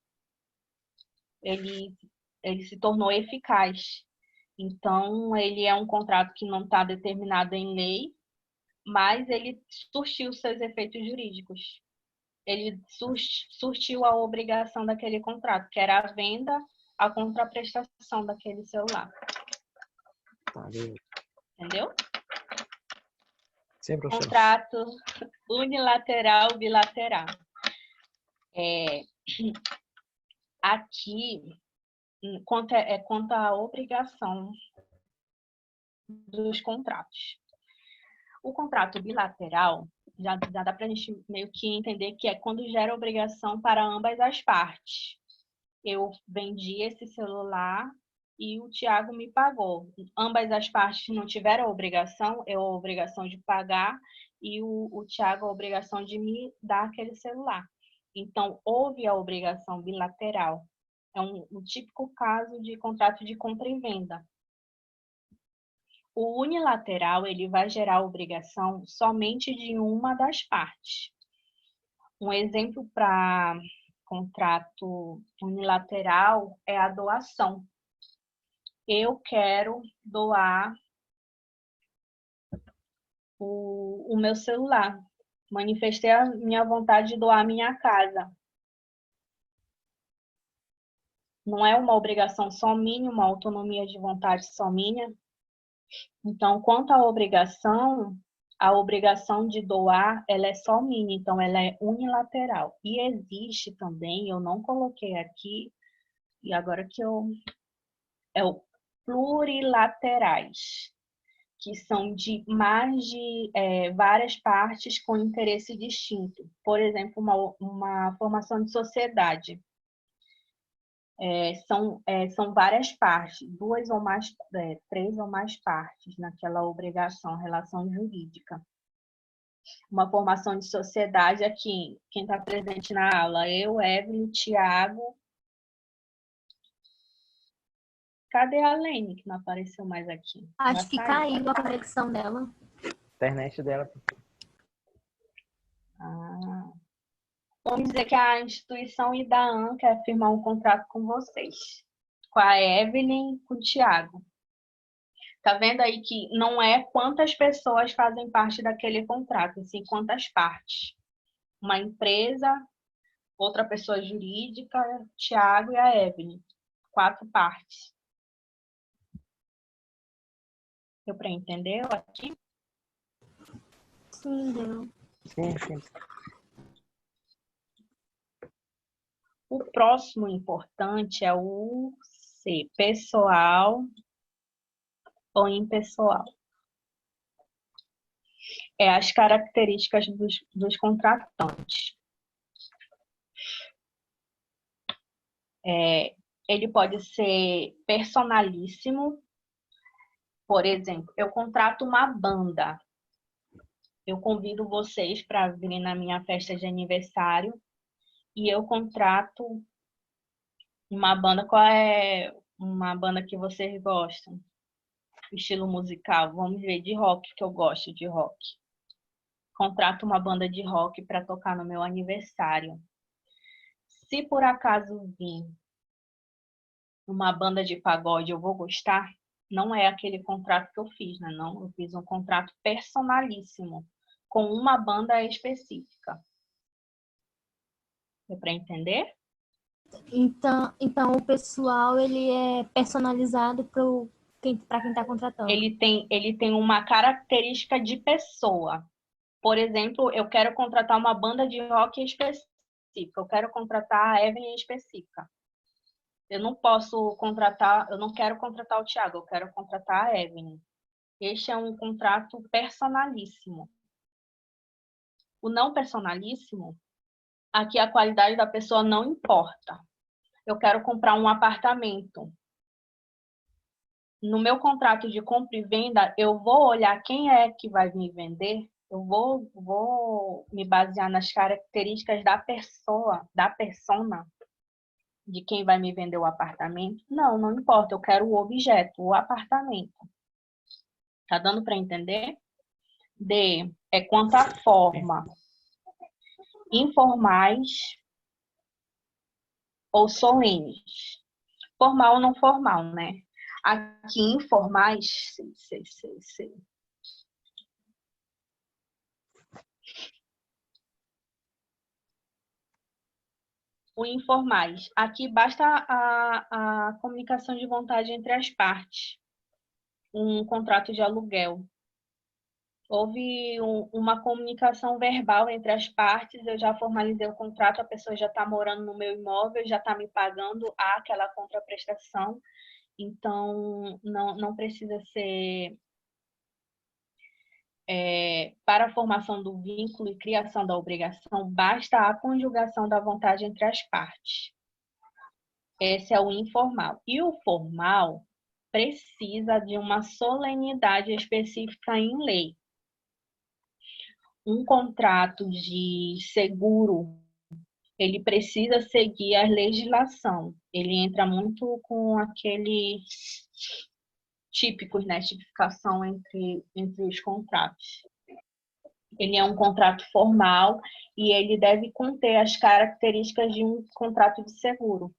Ele se tornou eficaz. Então, ele é um contrato que não está determinado em lei, mas ele surtiu seus efeitos jurídicos. Ele surtiu a obrigação daquele contrato, que era a venda, a contraprestação daquele celular. Entendeu? Sim, professor. Contrato unilateral, bilateral. Aqui, quanto à obrigação dos contratos. O contrato bilateral, já dá para a gente meio que entender que é quando gera obrigação para ambas as partes. Eu vendi esse celular e o Tiago me pagou. Ambas as partes não tiveram a obrigação, eu a obrigação de pagar e o Tiago a obrigação de me dar aquele celular. Então, houve a obrigação bilateral. É um típico caso de contrato de compra e venda. O unilateral, ele vai gerar obrigação somente de uma das partes. Um exemplo para contrato unilateral é a doação. Eu quero doar o meu celular. Manifestei a minha vontade de doar a minha casa. Não é uma obrigação só minha, uma autonomia de vontade só minha. Então, quanto à obrigação, a obrigação de doar, ela é só minha, então ela é unilateral. E existe também, eu não coloquei aqui, e agora que é o plurilaterais, que são de mais de várias partes com interesse distinto. Por exemplo, uma formação de sociedade. São várias partes, duas ou mais, três ou mais partes naquela obrigação, relação jurídica. Uma formação de sociedade aqui, quem está presente na aula, eu, Evelyn, Tiago. Cadê a Lene, que não apareceu mais aqui? Acho que caiu a conexão dela. Internet dela. Vamos dizer que a instituição IDAAN quer firmar um contrato com vocês, com a Evelyn, com o Tiago. Tá vendo aí que não é quantas pessoas fazem parte daquele contrato, assim, quantas partes. Uma empresa, outra pessoa jurídica, Tiago e a Evelyn. 4 partes. Deu para entender aqui? Sim, deu. Sim. O próximo importante é o C, pessoal ou impessoal. As características dos contratantes. Ele pode ser personalíssimo. Por exemplo, eu contrato uma banda. Eu convido vocês para virem na minha festa de aniversário e eu contrato uma banda. Qual é uma banda que vocês gostam? Estilo musical, vamos ver, de rock, que eu gosto de rock. Contrato uma banda de rock para tocar no meu aniversário. Se por acaso vir uma banda de pagode, eu vou gostar? Não é aquele contrato que eu fiz, né? Não, eu fiz um contrato personalíssimo com uma banda específica. Deu para entender? Então o pessoal ele é personalizado para quem está contratando. Ele tem uma característica de pessoa. Por exemplo, eu quero contratar uma banda de rock específica. Eu quero contratar a Evelyn específica. Eu não quero contratar o Tiago, eu quero contratar a Evelyn. Este é um contrato personalíssimo. O não personalíssimo, aqui a qualidade da pessoa não importa. Eu quero comprar um apartamento. No meu contrato de compra e venda, eu vou olhar quem é que vai me vender, eu vou me basear nas características da pessoa, da persona, de quem vai me vender o apartamento. Não importa, eu quero o objeto, o apartamento. Tá dando para entender? D é quanto à forma. Informais ou solenes. Formal ou não formal, né? Aqui, informais, sei. O informais. Aqui basta a comunicação de vontade entre as partes. Um contrato de aluguel. Houve uma comunicação verbal entre as partes, eu já formalizei o contrato, a pessoa já está morando no meu imóvel, já está me pagando aquela contraprestação. Então, não precisa ser... para a formação do vínculo e criação da obrigação, basta a conjugação da vontade entre as partes. Esse é o informal. E o formal, precisa de uma solenidade específica em lei. Um contrato de seguro, ele precisa seguir a legislação. Ele entra muito com aquele típicos, né? Tipificação entre os contratos. Ele é um contrato formal e ele deve conter as características de um contrato de seguro.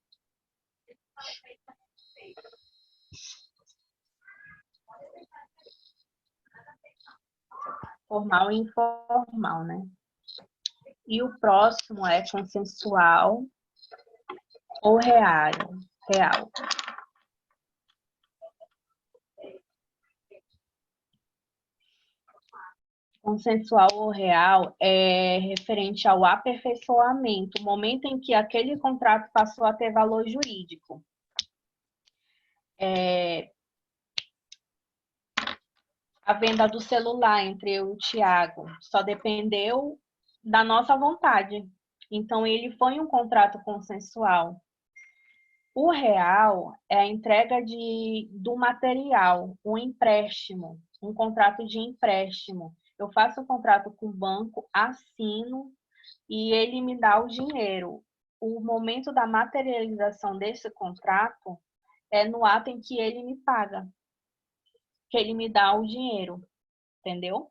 Formal e informal, né? E o próximo é consensual ou real. Consensual ou real é referente ao aperfeiçoamento, o momento em que aquele contrato passou a ter valor jurídico. A venda do celular entre eu e o Thiago só dependeu da nossa vontade. Então, ele foi um contrato consensual. O real é a entrega do material, um empréstimo, um contrato de empréstimo. Eu faço um contrato com o banco, assino e ele me dá o dinheiro. O momento da materialização desse contrato é no ato em que ele me paga, que ele me dá o dinheiro, entendeu?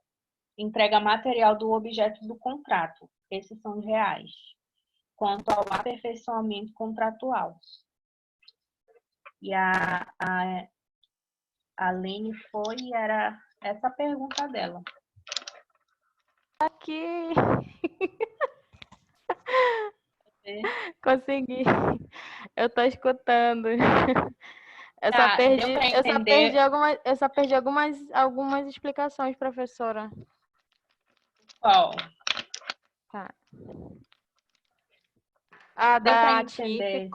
Entrega material do objeto do contrato. Esses são os reais. Quanto ao aperfeiçoamento contratual. E a Lene foi e era essa a pergunta dela. Aqui. Consegui. Eu tô escutando. Eu só perdi algumas explicações, professora. Qual? Tá. Deu para Da entender?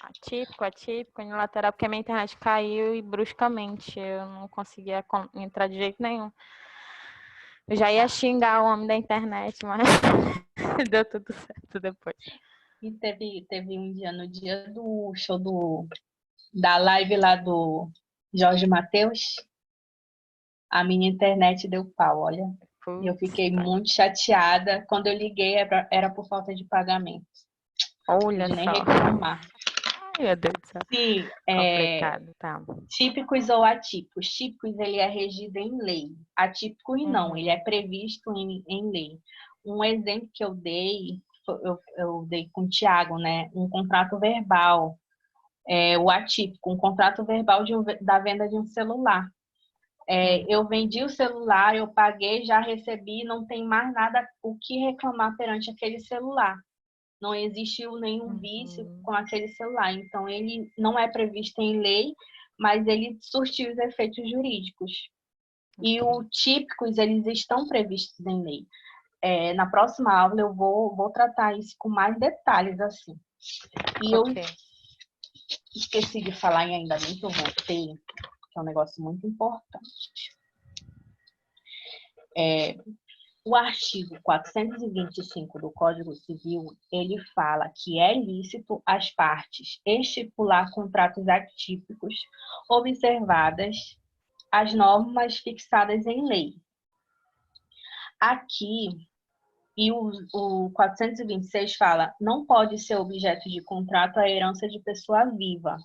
atípico, unilateral, porque a minha internet caiu e bruscamente eu não conseguia entrar de jeito nenhum. Eu já ia xingar o homem da internet, mas deu tudo certo depois. E teve um dia, no dia do show da live lá do Jorge Mateus, a minha internet deu pau, olha. E eu fiquei muito chateada. Quando eu liguei, era por falta de pagamento. Olha só. Nem só. reclamar. Ai, meu Deus do céu. Sim, Complicado, tá. Típicos ou atípicos. Típicos, ele é regido em lei. Atípicos, não. Ele é previsto em lei. Um exemplo que eu dei com o Thiago, né? Um contrato verbal. O atípico, um contrato verbal da venda de um celular. Eu vendi o celular, eu paguei, já recebi, não tem mais nada o que reclamar perante aquele celular. Não existiu nenhum vício com aquele celular. Então, ele não é previsto em lei, mas ele surtiu os efeitos jurídicos. E os típicos, eles estão previstos em lei. Na próxima aula, eu vou tratar isso com mais detalhes, assim. E eu esqueci de falar, e ainda bem que eu voltei, que é um negócio muito importante. O artigo 425 do Código Civil, ele fala que é lícito às partes estipular contratos atípicos, observadas as normas fixadas em lei. Aqui, e o 426 fala, não pode ser objeto de contrato a herança de pessoa viva.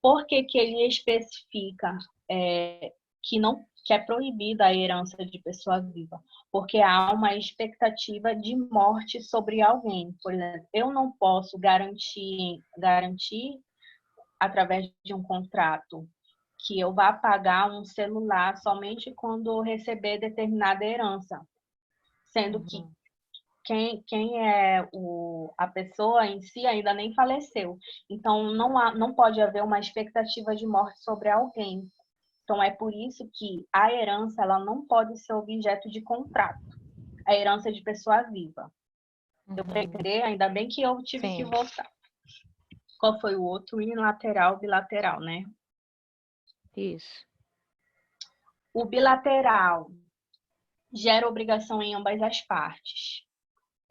Por que ele especifica que é proibida a herança de pessoa viva? Porque há uma expectativa de morte sobre alguém. Por exemplo, eu não posso garantir através de um contrato que eu vá pagar um celular somente quando eu receber determinada herança, sendo que quem é a pessoa em si ainda nem faleceu. Então, não pode haver uma expectativa de morte sobre alguém. Então, é por isso que a herança ela não pode ser objeto de contrato. A herança é de pessoa viva. Deu para entender? Ainda bem que eu tive que voltar. Qual foi o outro? Unilateral, bilateral, né? Isso. O bilateral gera obrigação em ambas as partes.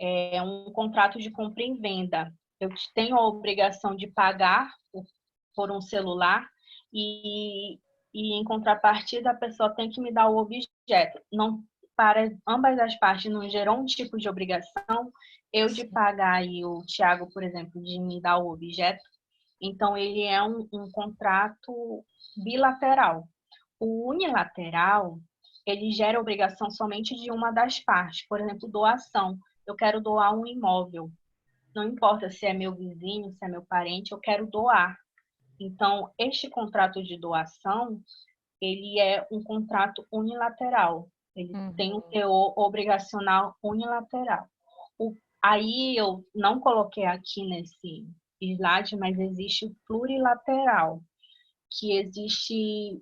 É um contrato de compra e venda. Eu tenho a obrigação de pagar por um celular e em contrapartida a pessoa tem que me dar o objeto. Não, para ambas as partes não gerou um tipo de obrigação, eu de pagar e o Thiago, por exemplo, de me dar o objeto. Então, ele é um contrato bilateral. O unilateral, ele gera obrigação somente de uma das partes. Por exemplo, doação. Eu quero doar um imóvel. Não importa se é meu vizinho, se é meu parente, eu quero doar. Então, este contrato de doação, ele é um contrato unilateral. Ele tem um teor obrigacional unilateral. Aí eu não coloquei aqui nesse slide, mas existe o plurilateral, que existe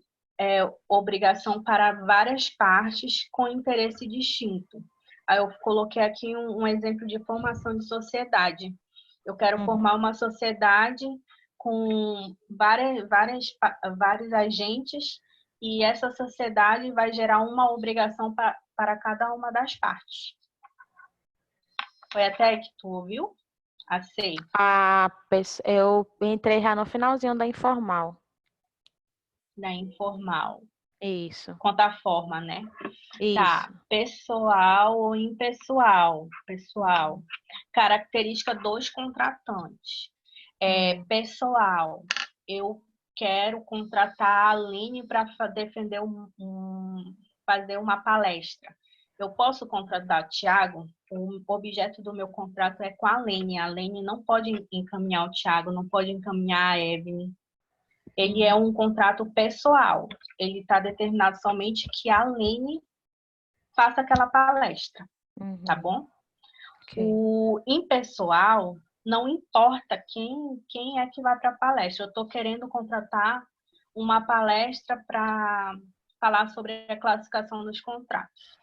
obrigação para várias partes com interesse distinto. Aí eu coloquei aqui um exemplo de formação de sociedade. Eu quero formar uma sociedade com vários agentes e essa sociedade vai gerar uma obrigação para cada uma das partes. Foi até aí que tu ouviu? Aceito. Eu entrei já no finalzinho da informal. Da informal. Isso. Quanto à forma, né? Isso. Tá. Pessoal ou impessoal? Pessoal. Característica dos contratantes. Pessoal. Eu quero contratar a Aline para defender fazer uma palestra. Eu posso contratar o Thiago? O objeto do meu contrato é com a Aline. A Aline não pode encaminhar o Thiago, não pode encaminhar a Evelyn. Ele é um contrato pessoal. Ele está determinado somente que a Aline faça aquela palestra. Tá bom? Okay. O impessoal, não importa quem é que vai para a palestra. Eu estou querendo contratar uma palestra para falar sobre a classificação dos contratos.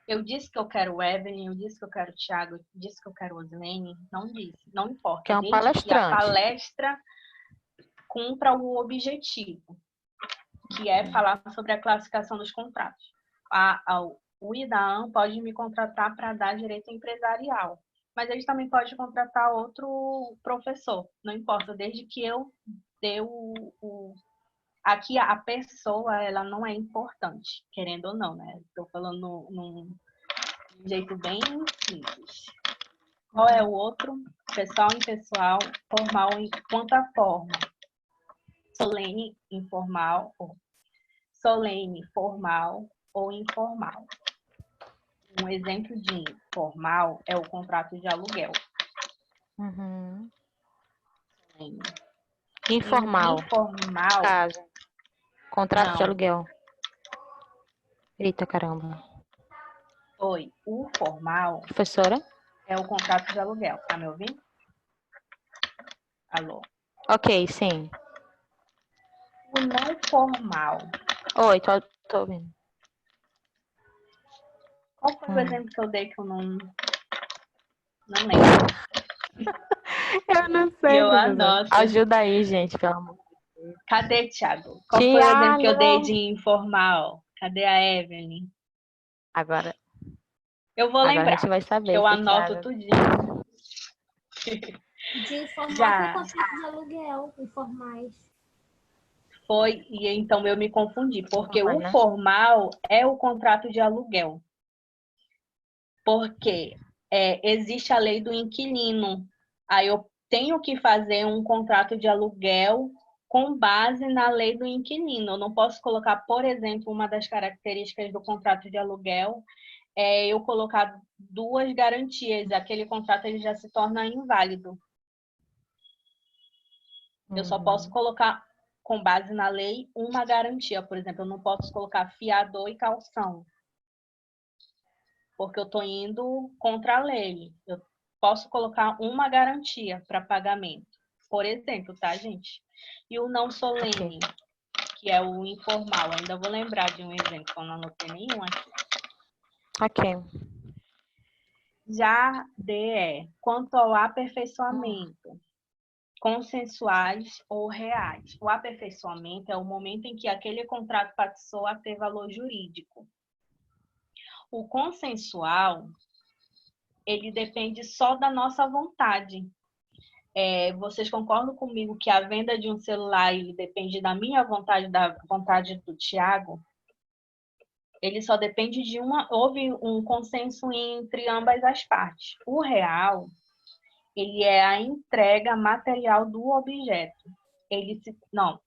Eu disse que eu quero o Evelyn, eu disse que eu quero o Thiago, eu disse que eu quero o Oslene, não disse, não importa. Que é um palestrante. Que a palestra cumpra o objetivo, que é falar sobre a classificação dos contratos. O IDAAM pode me contratar para dar direito empresarial, mas eles também podem contratar outro professor, não importa, desde que eu dê Aqui a pessoa, ela não é importante, querendo ou não, né? Estou falando num jeito bem simples. Qual é o outro? Pessoal, impessoal, formal quanto à forma. Solene, informal, solene, formal ou informal. Um exemplo de formal é o contrato de aluguel. Informal. Informal. Caso. Contrato não. de aluguel. Eita, caramba. Oi, o formal. Professora? É o contrato de aluguel. Tá me ouvindo? Alô? Ok, sim. O não formal. Oi, tô ouvindo. Qual foi o exemplo que eu dei que eu não lembro? Eu não sei. Eu anoto. Ajuda aí, gente, pelo amor de Deus. Cadê, Thiago? Qual foi o exemplo que eu dei de informal? Cadê a Evelyn? Agora. Eu vou lembrar. Agora a gente vai saber. Eu anoto tudinho. De informal foi contrato de aluguel, informais. Foi, e então eu me confundi, porque o formal é o contrato de aluguel. Porque existe a lei do inquilino. Aí eu tenho que fazer um contrato de aluguel com base na lei do inquilino. Eu não posso colocar, por exemplo, uma das características do contrato de aluguel é eu colocar 2 garantias. Aquele contrato ele já se torna inválido. Eu só posso colocar, com base na lei, uma garantia. Por exemplo, eu não posso colocar fiador e calção, porque eu estou indo contra a lei. Eu posso colocar uma garantia para pagamento, por exemplo, tá, gente? E o não solene, que é o informal. Ainda vou lembrar de um exemplo, eu não anotei nenhum aqui. Ok. Já DE, quanto ao aperfeiçoamento, consensuais ou reais. O aperfeiçoamento é o momento em que aquele contrato passou a ter valor jurídico. O consensual, ele depende só da nossa vontade. Vocês concordam comigo que a venda de um celular ele depende da minha vontade, da vontade do Tiago? Ele só depende de houve um consenso entre ambas as partes. O real, ele é a entrega material do objeto.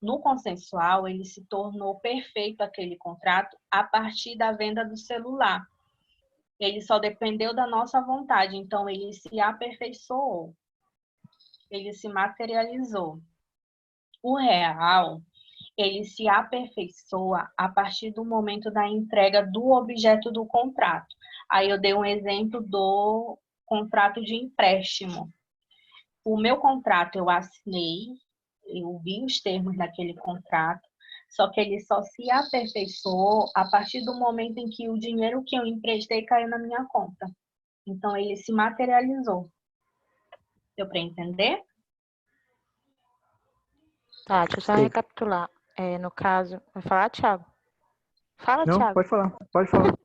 No consensual, ele se tornou perfeito aquele contrato a partir da venda do celular. Ele só dependeu da nossa vontade, então ele se aperfeiçoou. Ele se materializou. O real, ele se aperfeiçoa a partir do momento da entrega do objeto do contrato. Aí eu dei um exemplo do contrato de empréstimo. O meu contrato eu assinei, eu vi os termos daquele contrato, só que ele só se aperfeiçoou a partir do momento em que o dinheiro que eu emprestei caiu na minha conta. Então, ele se materializou. Deu para entender? Tá, deixa eu só recapitular. No caso, vai falar, Thiago? Fala, Não, Thiago. pode falar, pode falar.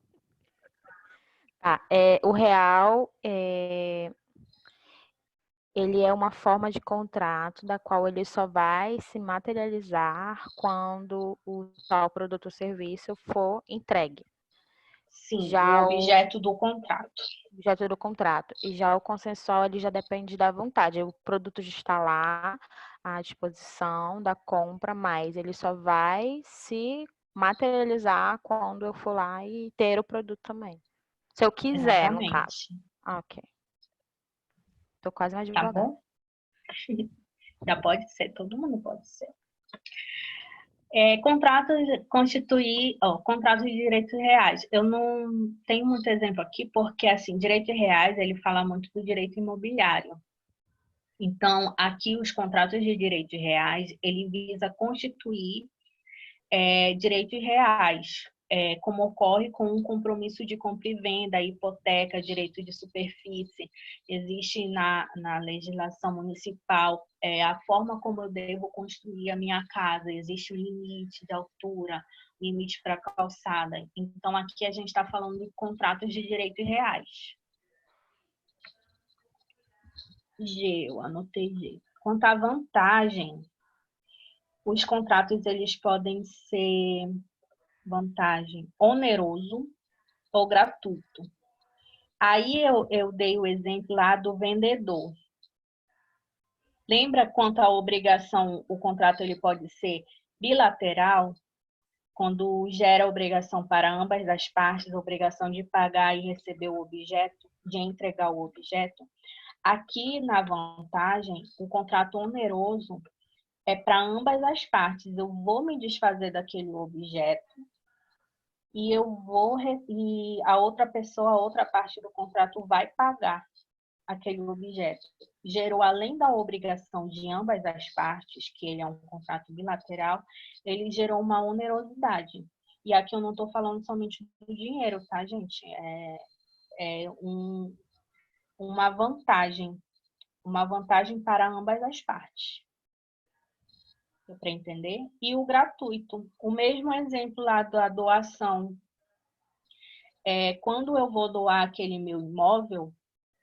Tá, o real, ele é uma forma de contrato da qual ele só vai se materializar quando o tal produto ou serviço for entregue. Sim, Já o objeto do contrato. Objeto do contrato. E já o consensual, ele já depende da vontade. O produto já está lá à disposição da compra, mas ele só vai se materializar quando eu for lá e ter o produto também. Se eu quiser, Exatamente. no caso. Ok. Tô quase mais Tá devagar. bom? Já pode ser, todo mundo pode ser. Contratos de direitos reais. Eu não tenho muito exemplo aqui, porque, assim, direitos reais, ele fala muito do direito imobiliário. Então, aqui, os contratos de direitos reais, ele visa constituir direitos reais, como ocorre com um compromisso de compra e venda, hipoteca, direito de superfície. Existe na legislação municipal a forma como eu devo construir a minha casa, existe o limite de altura, limite para calçada. Então, aqui a gente está falando de contratos de direitos reais. Eu anotei G. Quanto à vantagem, os contratos eles podem ser vantagem oneroso ou gratuito. Aí eu dei o exemplo lá do vendedor. Lembra quanto à obrigação, o contrato ele pode ser bilateral, quando gera obrigação para ambas as partes, obrigação de pagar e receber o objeto, de entregar o objeto. Aqui na vantagem, o contrato oneroso é para ambas as partes. Eu vou me desfazer daquele objeto e a outra pessoa, a outra parte do contrato vai pagar aquele objeto. Gerou, além da obrigação de ambas as partes, que ele é um contrato bilateral, ele gerou uma onerosidade. E aqui eu não estou falando somente do dinheiro, tá, gente? Uma vantagem para ambas as partes. Deu para entender? E o gratuito, o mesmo exemplo lá da doação. Quando eu vou doar aquele meu imóvel,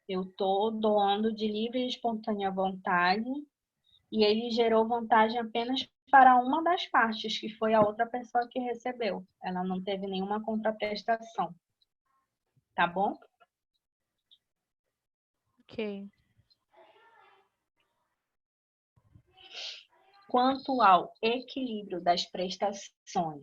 eu estou doando de livre e espontânea vontade e ele gerou vantagem apenas para uma das partes, que foi a outra pessoa que recebeu. Ela não teve nenhuma contraprestação. Tá bom? Ok. Quanto ao equilíbrio das prestações,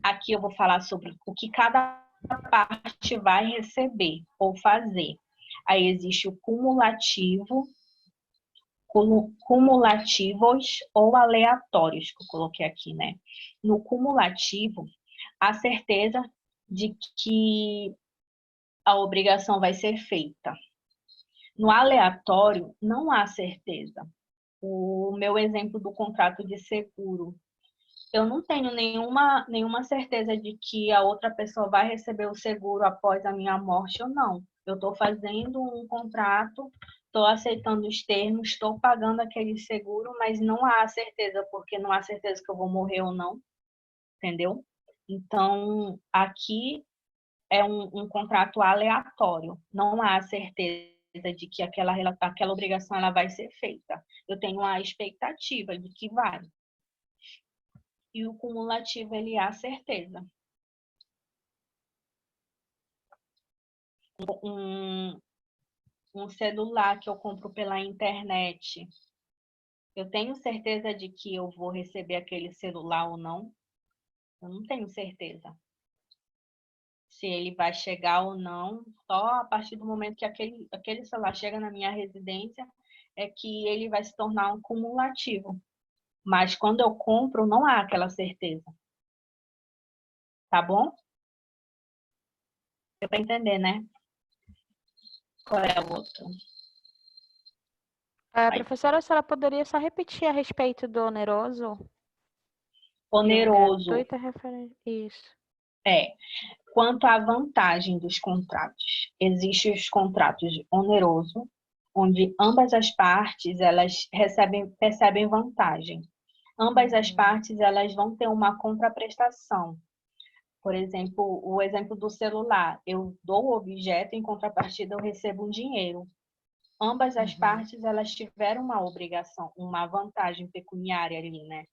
aqui eu vou falar sobre o que cada parte vai receber ou fazer. Aí existe o cumulativos ou aleatórios, que eu coloquei aqui, né? No cumulativo, a certeza de que a obrigação vai ser feita. No aleatório, não há certeza. O meu exemplo do contrato de seguro, eu não tenho nenhuma certeza de que a outra pessoa vai receber o seguro após a minha morte ou não. Eu estou fazendo um contrato, estou aceitando os termos, estou pagando aquele seguro, mas não há certeza, porque não há certeza que eu vou morrer ou não, entendeu? Então, aqui é um contrato aleatório, não há certeza de que aquela obrigação ela vai ser feita. Eu tenho a expectativa de que vai. E o cumulativo, ele é a certeza. Um celular que eu compro pela internet, eu tenho certeza de que eu vou receber aquele celular ou não? Eu não tenho certeza. Se ele vai chegar ou não, só a partir do momento que aquele celular chega na minha residência, é que ele vai se tornar um cumulativo. Mas quando eu compro, não há aquela certeza. Tá bom? Deu para entender, né? Qual é o outro? Professora, a senhora poderia só repetir a respeito do oneroso? Oneroso. Isso. Quanto à vantagem dos contratos, existem os contratos de oneroso, onde ambas as partes elas percebem vantagem. Ambas as partes elas vão ter uma contraprestação. Por exemplo, o exemplo do celular. Eu dou o objeto, em contrapartida eu recebo um dinheiro. Ambas as partes elas tiveram uma obrigação, uma vantagem pecuniária ali, né?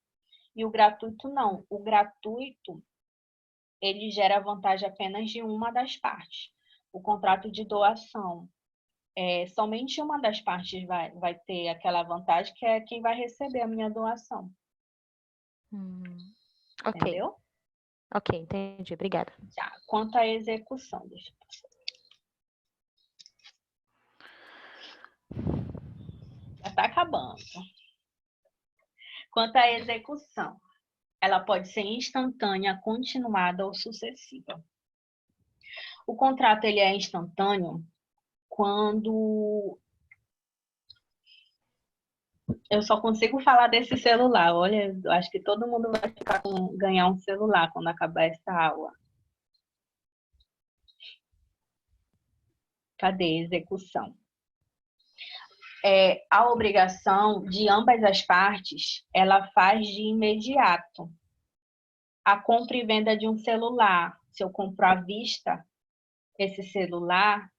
E o gratuito não. O gratuito, ele gera vantagem apenas de uma das partes. O contrato de doação, somente uma das partes vai ter aquela vantagem, que é quem vai receber a minha doação. Ok. Entendeu? Ok, entendi. Obrigada. Tá. Quanto à execução, deixa eu passar. Já está acabando. Quanto à execução, ela pode ser instantânea, continuada ou sucessiva. O contrato ele é instantâneo quando eu só consigo falar desse celular. Olha, eu acho que todo mundo vai ganhar um celular quando acabar essa aula. Cadê a execução? A obrigação de ambas as partes, ela faz de imediato. A compra e venda de um celular, se eu compro à vista esse celular,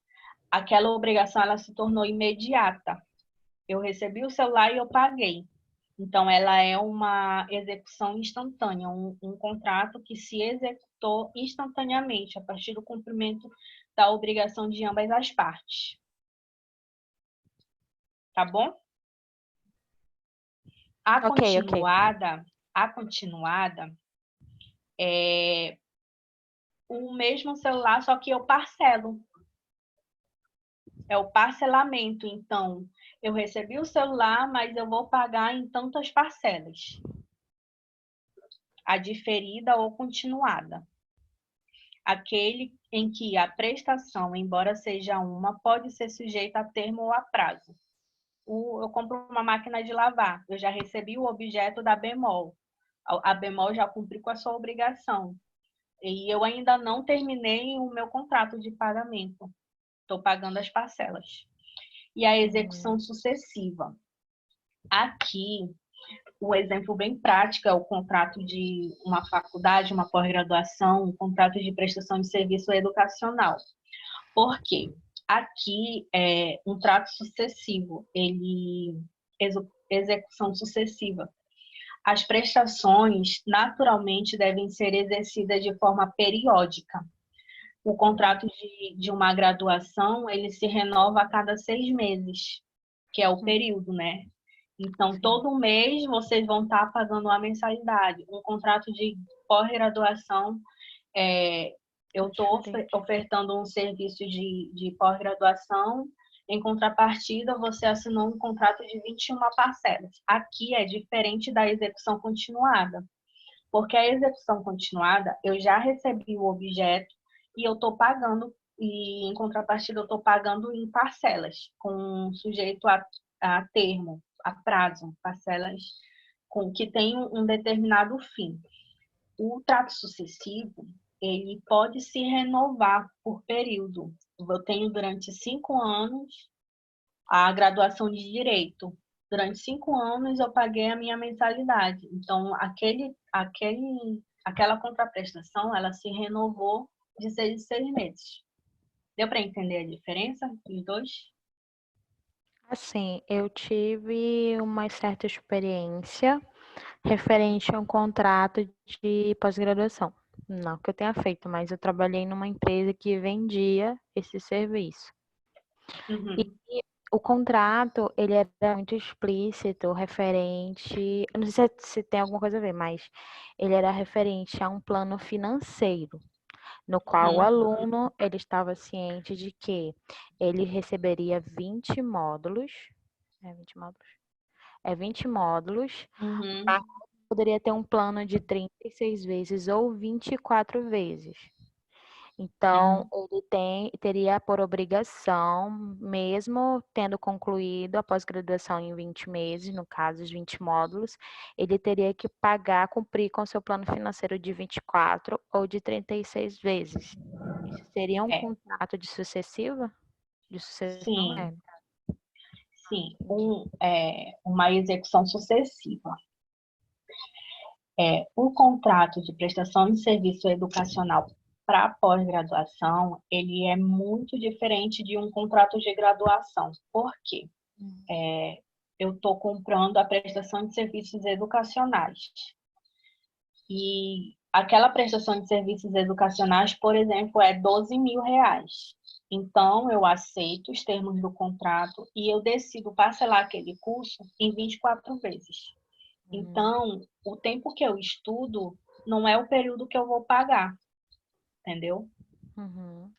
aquela obrigação ela se tornou imediata. Eu recebi o celular e eu paguei. Então, ela é uma execução instantânea, um contrato que se executou instantaneamente, a partir do cumprimento da obrigação de ambas as partes. Tá bom? A continuada é o mesmo celular, só que eu parcelo. É o parcelamento. Então, eu recebi o celular, mas eu vou pagar em tantas parcelas. A diferida ou continuada. Aquele em que a prestação, embora seja uma, pode ser sujeita a termo ou a prazo. Eu compro uma máquina de lavar, eu já recebi o objeto da Bemol. A Bemol já cumpriu com a sua obrigação. E eu ainda não terminei o meu contrato de pagamento. Estou pagando as parcelas. E a execução sucessiva. Aqui, um exemplo bem prático é o contrato de uma faculdade, uma pós-graduação, um contrato de prestação de serviço educacional. Por quê? Aqui é um trato sucessivo, execução sucessiva. As prestações, naturalmente, devem ser exercidas de forma periódica. O contrato de uma graduação, ele se renova a cada 6 meses, que é o período, né? Então, todo mês vocês vão estar pagando uma mensalidade. Um contrato de pós-graduação, eu estou ofertando um serviço de pós-graduação, em contrapartida, você assinou um contrato de 21 parcelas. Aqui é diferente da execução continuada, porque a execução continuada, eu já recebi o objeto e eu estou pagando, e em contrapartida eu estou pagando em parcelas, com sujeito a termo, a prazo, parcelas que tem um determinado fim. O trato sucessivo, ele pode se renovar por período. Eu tenho durante 5 anos a graduação de Direito. Durante 5 anos eu paguei a minha mensalidade. Então, aquela contraprestação, ela se renovou de 6 em 6 meses. Deu para entender a diferença dos dois? Assim, eu tive uma certa experiência referente a um contrato de pós-graduação. Não que eu tenha feito, mas eu trabalhei numa empresa que vendia esse serviço. E Uhum. o contrato, ele era muito explícito, referente, eu não sei se tem alguma coisa a ver, mas ele era referente a um plano financeiro, no qual o Uhum. aluno, ele estava ciente de que ele receberia 20 módulos, 20 módulos? 20 módulos, Uhum. mas poderia ter um plano de 36 vezes ou 24 vezes. Então, Uhum. ele teria por obrigação, mesmo tendo concluído a pós-graduação em 20 meses, no caso, os 20 módulos, ele teria que pagar, cumprir com seu plano financeiro de 24 ou de 36 vezes. Isso seria um É, contrato de sucessiva? De sucessão, sim, é. sim. Entendi. Uma execução sucessiva. O contrato de prestação de serviço educacional para pós-graduação, ele é muito diferente de um contrato de graduação. Por quê? Eu estou comprando a prestação de serviços educacionais. E aquela prestação de serviços educacionais, por exemplo, é R$ 12.000. Então, eu aceito os termos do contrato e eu decido parcelar aquele curso em 24 vezes. Uhum. Então, o tempo que eu estudo não é o período que eu vou pagar, entendeu? Uhum.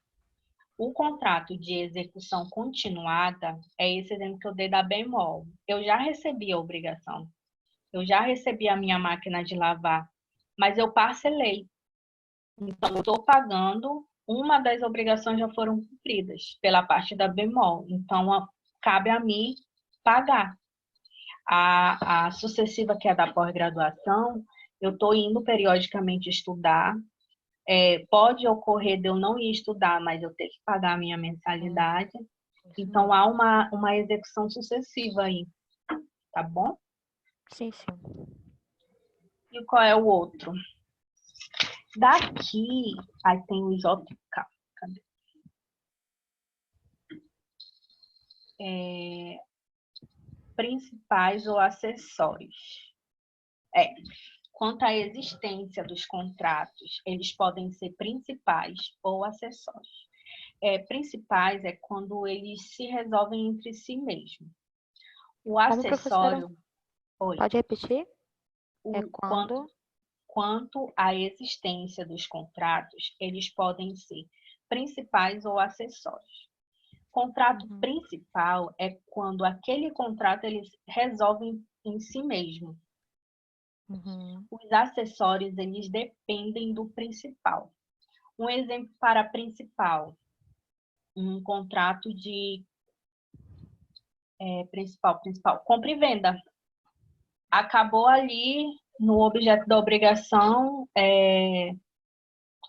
O contrato de execução continuada é esse exemplo que eu dei da bemol. Eu já recebi a obrigação, eu já recebi a minha máquina de lavar, mas eu parcelei. Então, eu estou pagando, uma das obrigações já foram cumpridas pela parte da bemol. Então, cabe a mim pagar. A sucessiva, que é da pós-graduação, eu estou indo periodicamente estudar. Pode ocorrer de eu não ir estudar, mas eu ter que pagar a minha Uhum. mensalidade. Isso Então, mesmo. há uma execução sucessiva aí, tá bom? Sim, sim. E qual é o outro? Daqui, aí tem o JK. Cadê? Principais ou acessórios. Quanto à existência dos contratos, eles podem ser principais ou acessórios. Principais é quando eles se resolvem entre si mesmo. O Como, professora? acessório, oi, Pode repetir? É o quando? quanto à existência dos contratos, eles podem ser principais ou acessórios. Contrato Uhum. principal é quando aquele contrato eles resolvem em si mesmo. Uhum. Os acessórios, eles dependem do principal. Um exemplo para principal, um contrato de principal, compra e venda. Acabou ali no objeto da obrigação,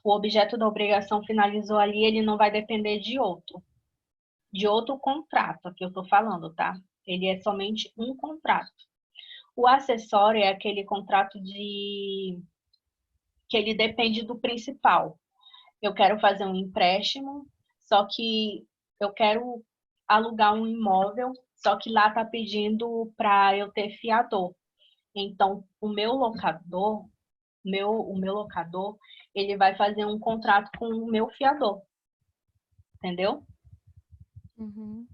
o objeto da obrigação finalizou ali, ele não vai depender de outro contrato, aqui eu estou falando, tá? Ele é somente um contrato. O acessório é aquele contrato que ele depende do principal. Eu quero fazer um empréstimo, só que eu quero alugar um imóvel, só que lá está pedindo para eu ter fiador. Então, o meu locador, ele vai fazer um contrato com o meu fiador, entendeu? Uhum.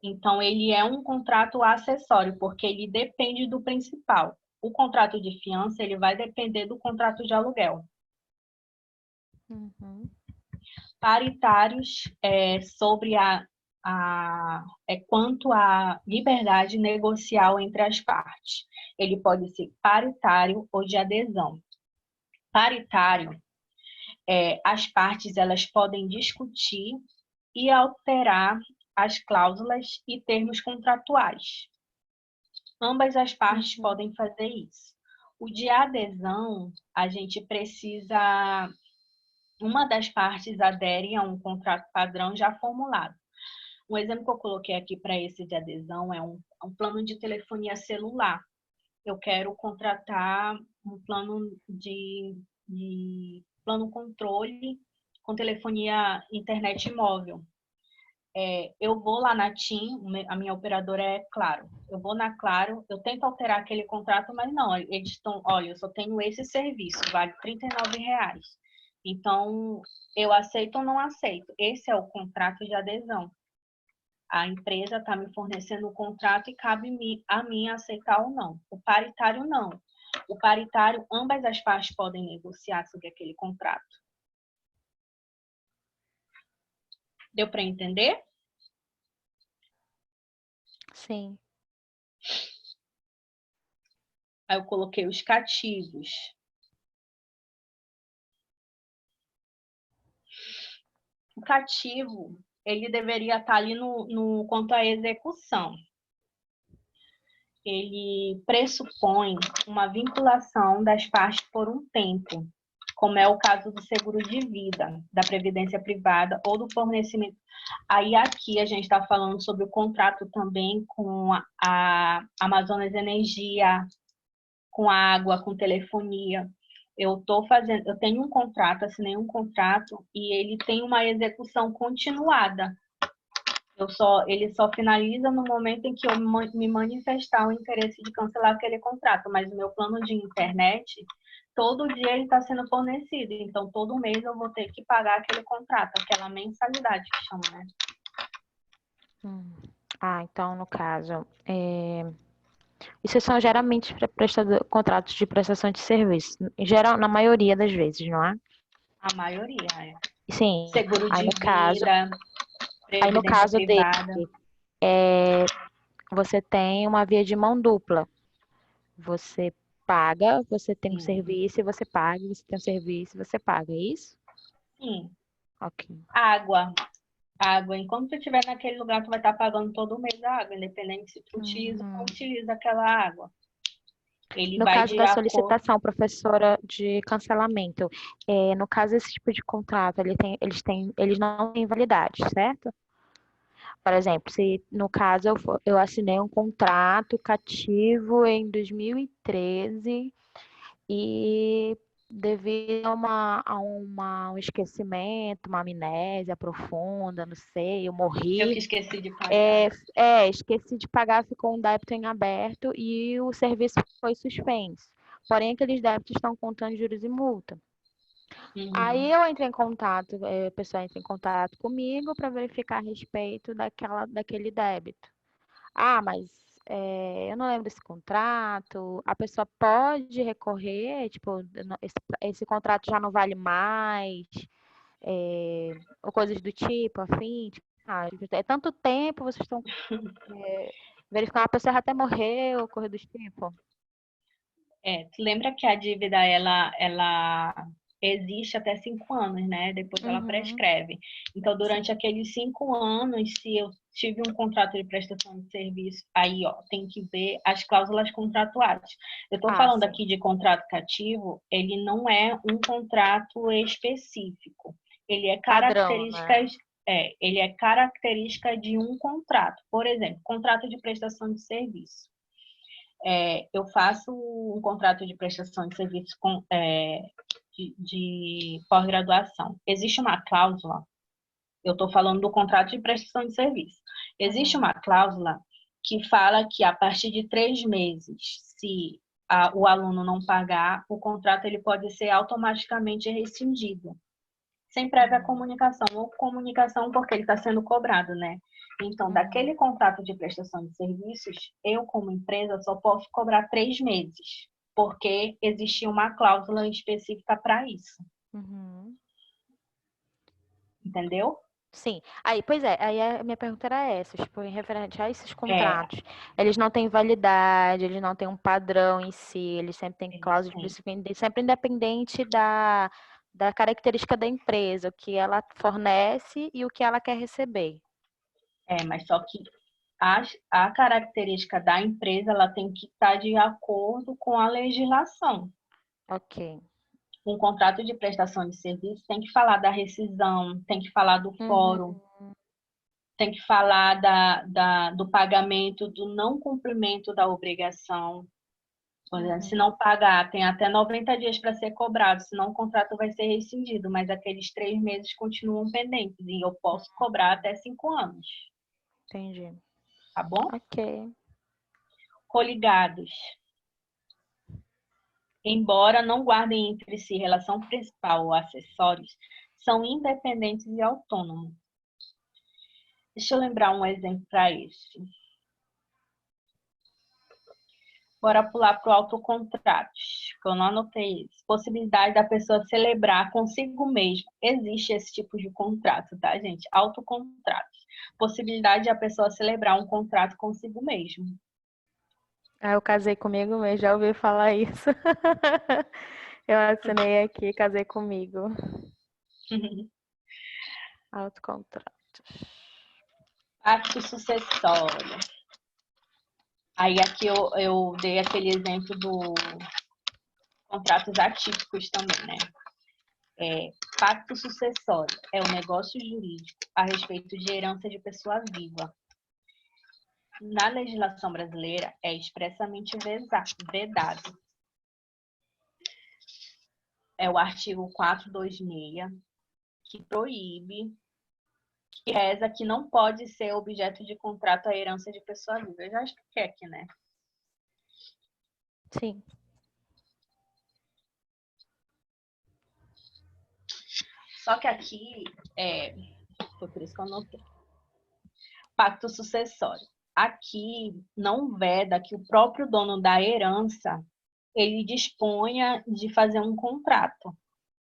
Então, ele é um contrato acessório, porque ele depende do principal. O contrato de fiança, ele vai depender do contrato de aluguel. Uhum. Paritários sobre quanto à liberdade negocial entre as partes. Ele pode ser paritário ou de adesão. Paritário, as partes elas podem discutir e alterar as cláusulas e termos contratuais. Ambas as partes Uhum. podem fazer isso. O de adesão, a gente precisa, uma das partes adere a um contrato padrão já formulado. Um exemplo que eu coloquei aqui para esse de adesão é um plano de telefonia celular. Eu quero contratar um plano de plano controle com telefonia internet móvel. Eu vou lá na TIM, a minha operadora é Claro. Eu vou na Claro, eu tento alterar aquele contrato, mas não, eles estão, olha, eu só tenho esse serviço, vale R$ 39. Então, eu aceito ou não aceito. Esse é o contrato de adesão. A empresa está me fornecendo o contrato e cabe a mim aceitar ou não. O paritário, não. O paritário, ambas as partes podem negociar sobre aquele contrato. Deu para entender? Sim. Aí eu coloquei os cativos. O cativo, ele deveria estar ali no quanto à execução. Ele pressupõe uma vinculação das partes por um tempo, como é o caso do seguro de vida, da previdência privada ou do fornecimento. Aí aqui a gente está falando sobre o contrato também com a Amazonas Energia, com água, com telefonia. Eu tenho um contrato, assinei um contrato e ele tem uma execução continuada. Ele só finaliza no momento em que eu me manifestar o interesse de cancelar aquele contrato, mas o meu plano de internet, todo dia ele está sendo fornecido, então todo mês eu vou ter que pagar aquele contrato, aquela mensalidade que chama, né? Então, no caso, isso são geralmente contratos de prestação de serviço, em geral, na maioria das vezes, não é? A maioria, é. Sim. Seguro de vida, aí no caso privada. dele, você tem uma via de mão dupla. Você paga, você tem um serviço e você paga, você tem um serviço e você paga, é isso? Sim. Ok. Água. Enquanto tu estiver naquele lugar, tu vai estar pagando todo mês a água, independente se tu utiliza ou não utiliza aquela água. No caso da solicitação, professora, de cancelamento, no caso desse tipo de contrato, eles não têm validade, certo? Por exemplo, se no caso eu assinei um contrato cativo em 2013 e devido a um esquecimento, uma amnésia profunda, não sei, eu morri. Eu que esqueci de pagar. Esqueci de pagar, ficou um débito em aberto e o serviço foi suspenso. Porém, aqueles débitos estão contando juros e multa. Aí eu entrei em contato, a pessoa entra em contato comigo para verificar a respeito daquele débito. Mas eu não lembro desse contrato. A pessoa pode recorrer, tipo, esse contrato já não vale mais, ou coisas do tipo, afim. Tipo, é tanto tempo, vocês estão verificando, a pessoa já até morreu, coisa do tipo. Tu lembra que a dívida, ela existe até 5 anos, né? Depois ela prescreve. Então, durante aqueles 5 anos, se eu tive um contrato de prestação de serviço, aí, tem que ver as cláusulas contratuais. Eu estou falando aqui de contrato cativo, ele não é um contrato específico. Ele é características... ele é característica de um contrato. Por exemplo, contrato de prestação de serviço. Eu faço um contrato de prestação de serviço de pós-graduação. Existe uma cláusula, eu estou falando do contrato de prestação de serviço. Existe uma cláusula que fala que a partir de 3 meses, se o aluno não pagar, o contrato ele pode ser automaticamente rescindido, sem prévia comunicação, ou comunicação porque ele está sendo cobrado, né? Então, daquele contrato de prestação de serviços, eu, como empresa, só posso cobrar 3 meses, porque existia uma cláusula específica para isso. Entendeu? Sim. Aí a minha pergunta era essa, tipo, em referente a esses contratos. Eles não têm validade, eles não têm um padrão em si, eles sempre têm cláusula de princípio, sempre independente da característica da empresa, o que ela fornece e o que ela quer receber. Mas só que a característica da empresa, ela tem que estar de acordo com a legislação. Ok. Um contrato de prestação de serviço tem que falar da rescisão, tem que falar do fórum, tem que falar do pagamento, do não cumprimento da obrigação. Por exemplo, se não pagar, tem até 90 dias para ser cobrado, senão o contrato vai ser rescindido, mas aqueles 3 meses continuam pendentes e eu posso cobrar até 5 anos. Entendi. Tá bom? Ok. Coligados. Embora não guardem entre si relação principal ou acessórios, são independentes e autônomos. Deixa eu lembrar um exemplo para esse. Bora pular para o autocontratos, que eu não anotei isso. Possibilidade da pessoa celebrar consigo mesmo. Existe esse tipo de contrato, tá, gente? Autocontratos. Possibilidade da pessoa celebrar um contrato consigo mesmo. Ah, eu casei comigo mesmo, já ouvi falar isso. Eu assinei aqui, casei comigo. Autocontratos. Pacto sucessório. Aí aqui eu dei aquele exemplo do contratos atípicos também, né? Pacto sucessório é um negócio jurídico a respeito de herança de pessoa viva. Na legislação brasileira é expressamente vedado. É o artigo 426, que proíbe, que reza que não pode ser objeto de contrato a herança de pessoa viva. Eu já expliquei aqui, né? Sim. Só que aqui, foi por isso que eu anotei. Pacto sucessório. Aqui não veda que o próprio dono da herança ele disponha de fazer um contrato,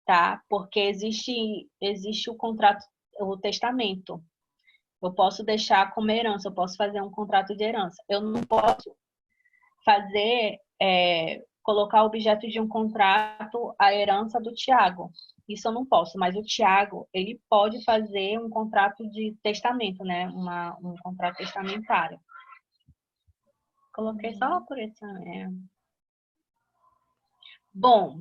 tá? Porque existe o contrato, o testamento. Eu posso deixar como herança, eu posso fazer um contrato de herança. Eu não posso fazer, colocar objeto de um contrato a herança do Tiago. Isso eu não posso, mas o Tiago, ele pode fazer um contrato de testamento, né? Um contrato testamentário. Coloquei só por esse mesmo. Bom,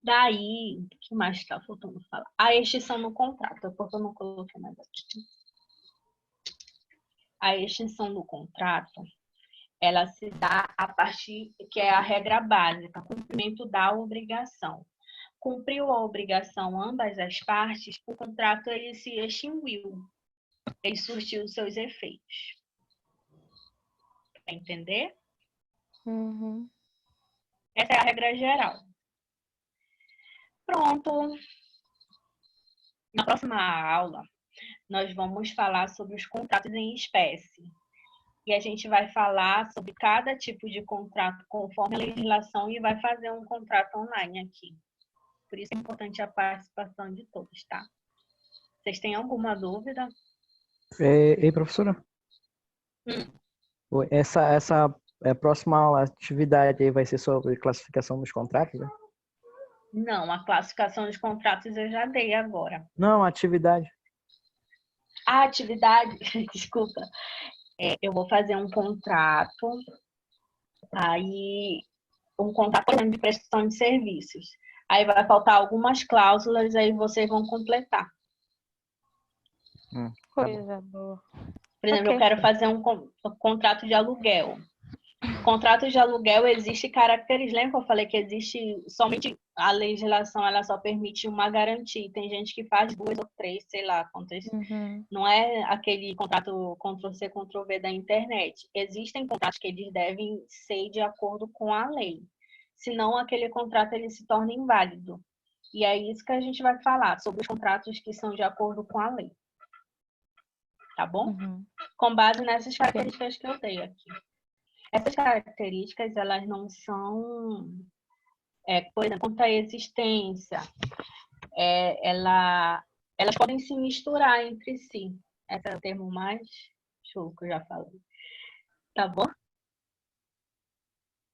daí, o que mais está faltando falar? A extinção no contrato, porque eu não coloquei mais aqui. A extinção do contrato, ela se dá a partir, que é a regra básica, cumprimento da obrigação. Cumpriu a obrigação ambas as partes, o contrato ele se extinguiu, ele surtiu seus efeitos. Quer entender? Uhum. Essa é a regra geral. Pronto. Na próxima aula, nós vamos falar sobre os contratos em espécie. E a gente vai falar sobre cada tipo de contrato conforme a legislação e vai fazer um contrato online aqui. Por isso é importante a participação de todos, tá? Vocês têm alguma dúvida? Ei, professora? Essa próxima atividade aí vai ser sobre classificação dos contratos, né? Não, a classificação dos contratos eu já dei agora. Não, atividade. A atividade, desculpa, eu vou fazer um contrato, aí um contrato, por exemplo, de prestação de serviços. Aí vai faltar algumas cláusulas, aí vocês vão completar. Tá Coisa boa. Por exemplo, eu quero fazer um contrato de aluguel. Contrato de aluguel existe caracteres, lembra que eu falei que existe somente a legislação, ela só permite uma garantia. Tem gente que faz 2 ou 3, sei lá quantas. Não é aquele contrato Ctrl-C, Ctrl-V da internet. Existem contratos que eles devem ser de acordo com a lei. Senão aquele contrato ele se torna inválido. E é isso que a gente vai falar, sobre os contratos que são de acordo com a lei. Tá bom? Com base nessas características que eu dei aqui. Essas características, elas não são, por exemplo, quanto à existência, elas podem se misturar entre si. Esse é o termo mais chulo que eu já falei. Tá bom?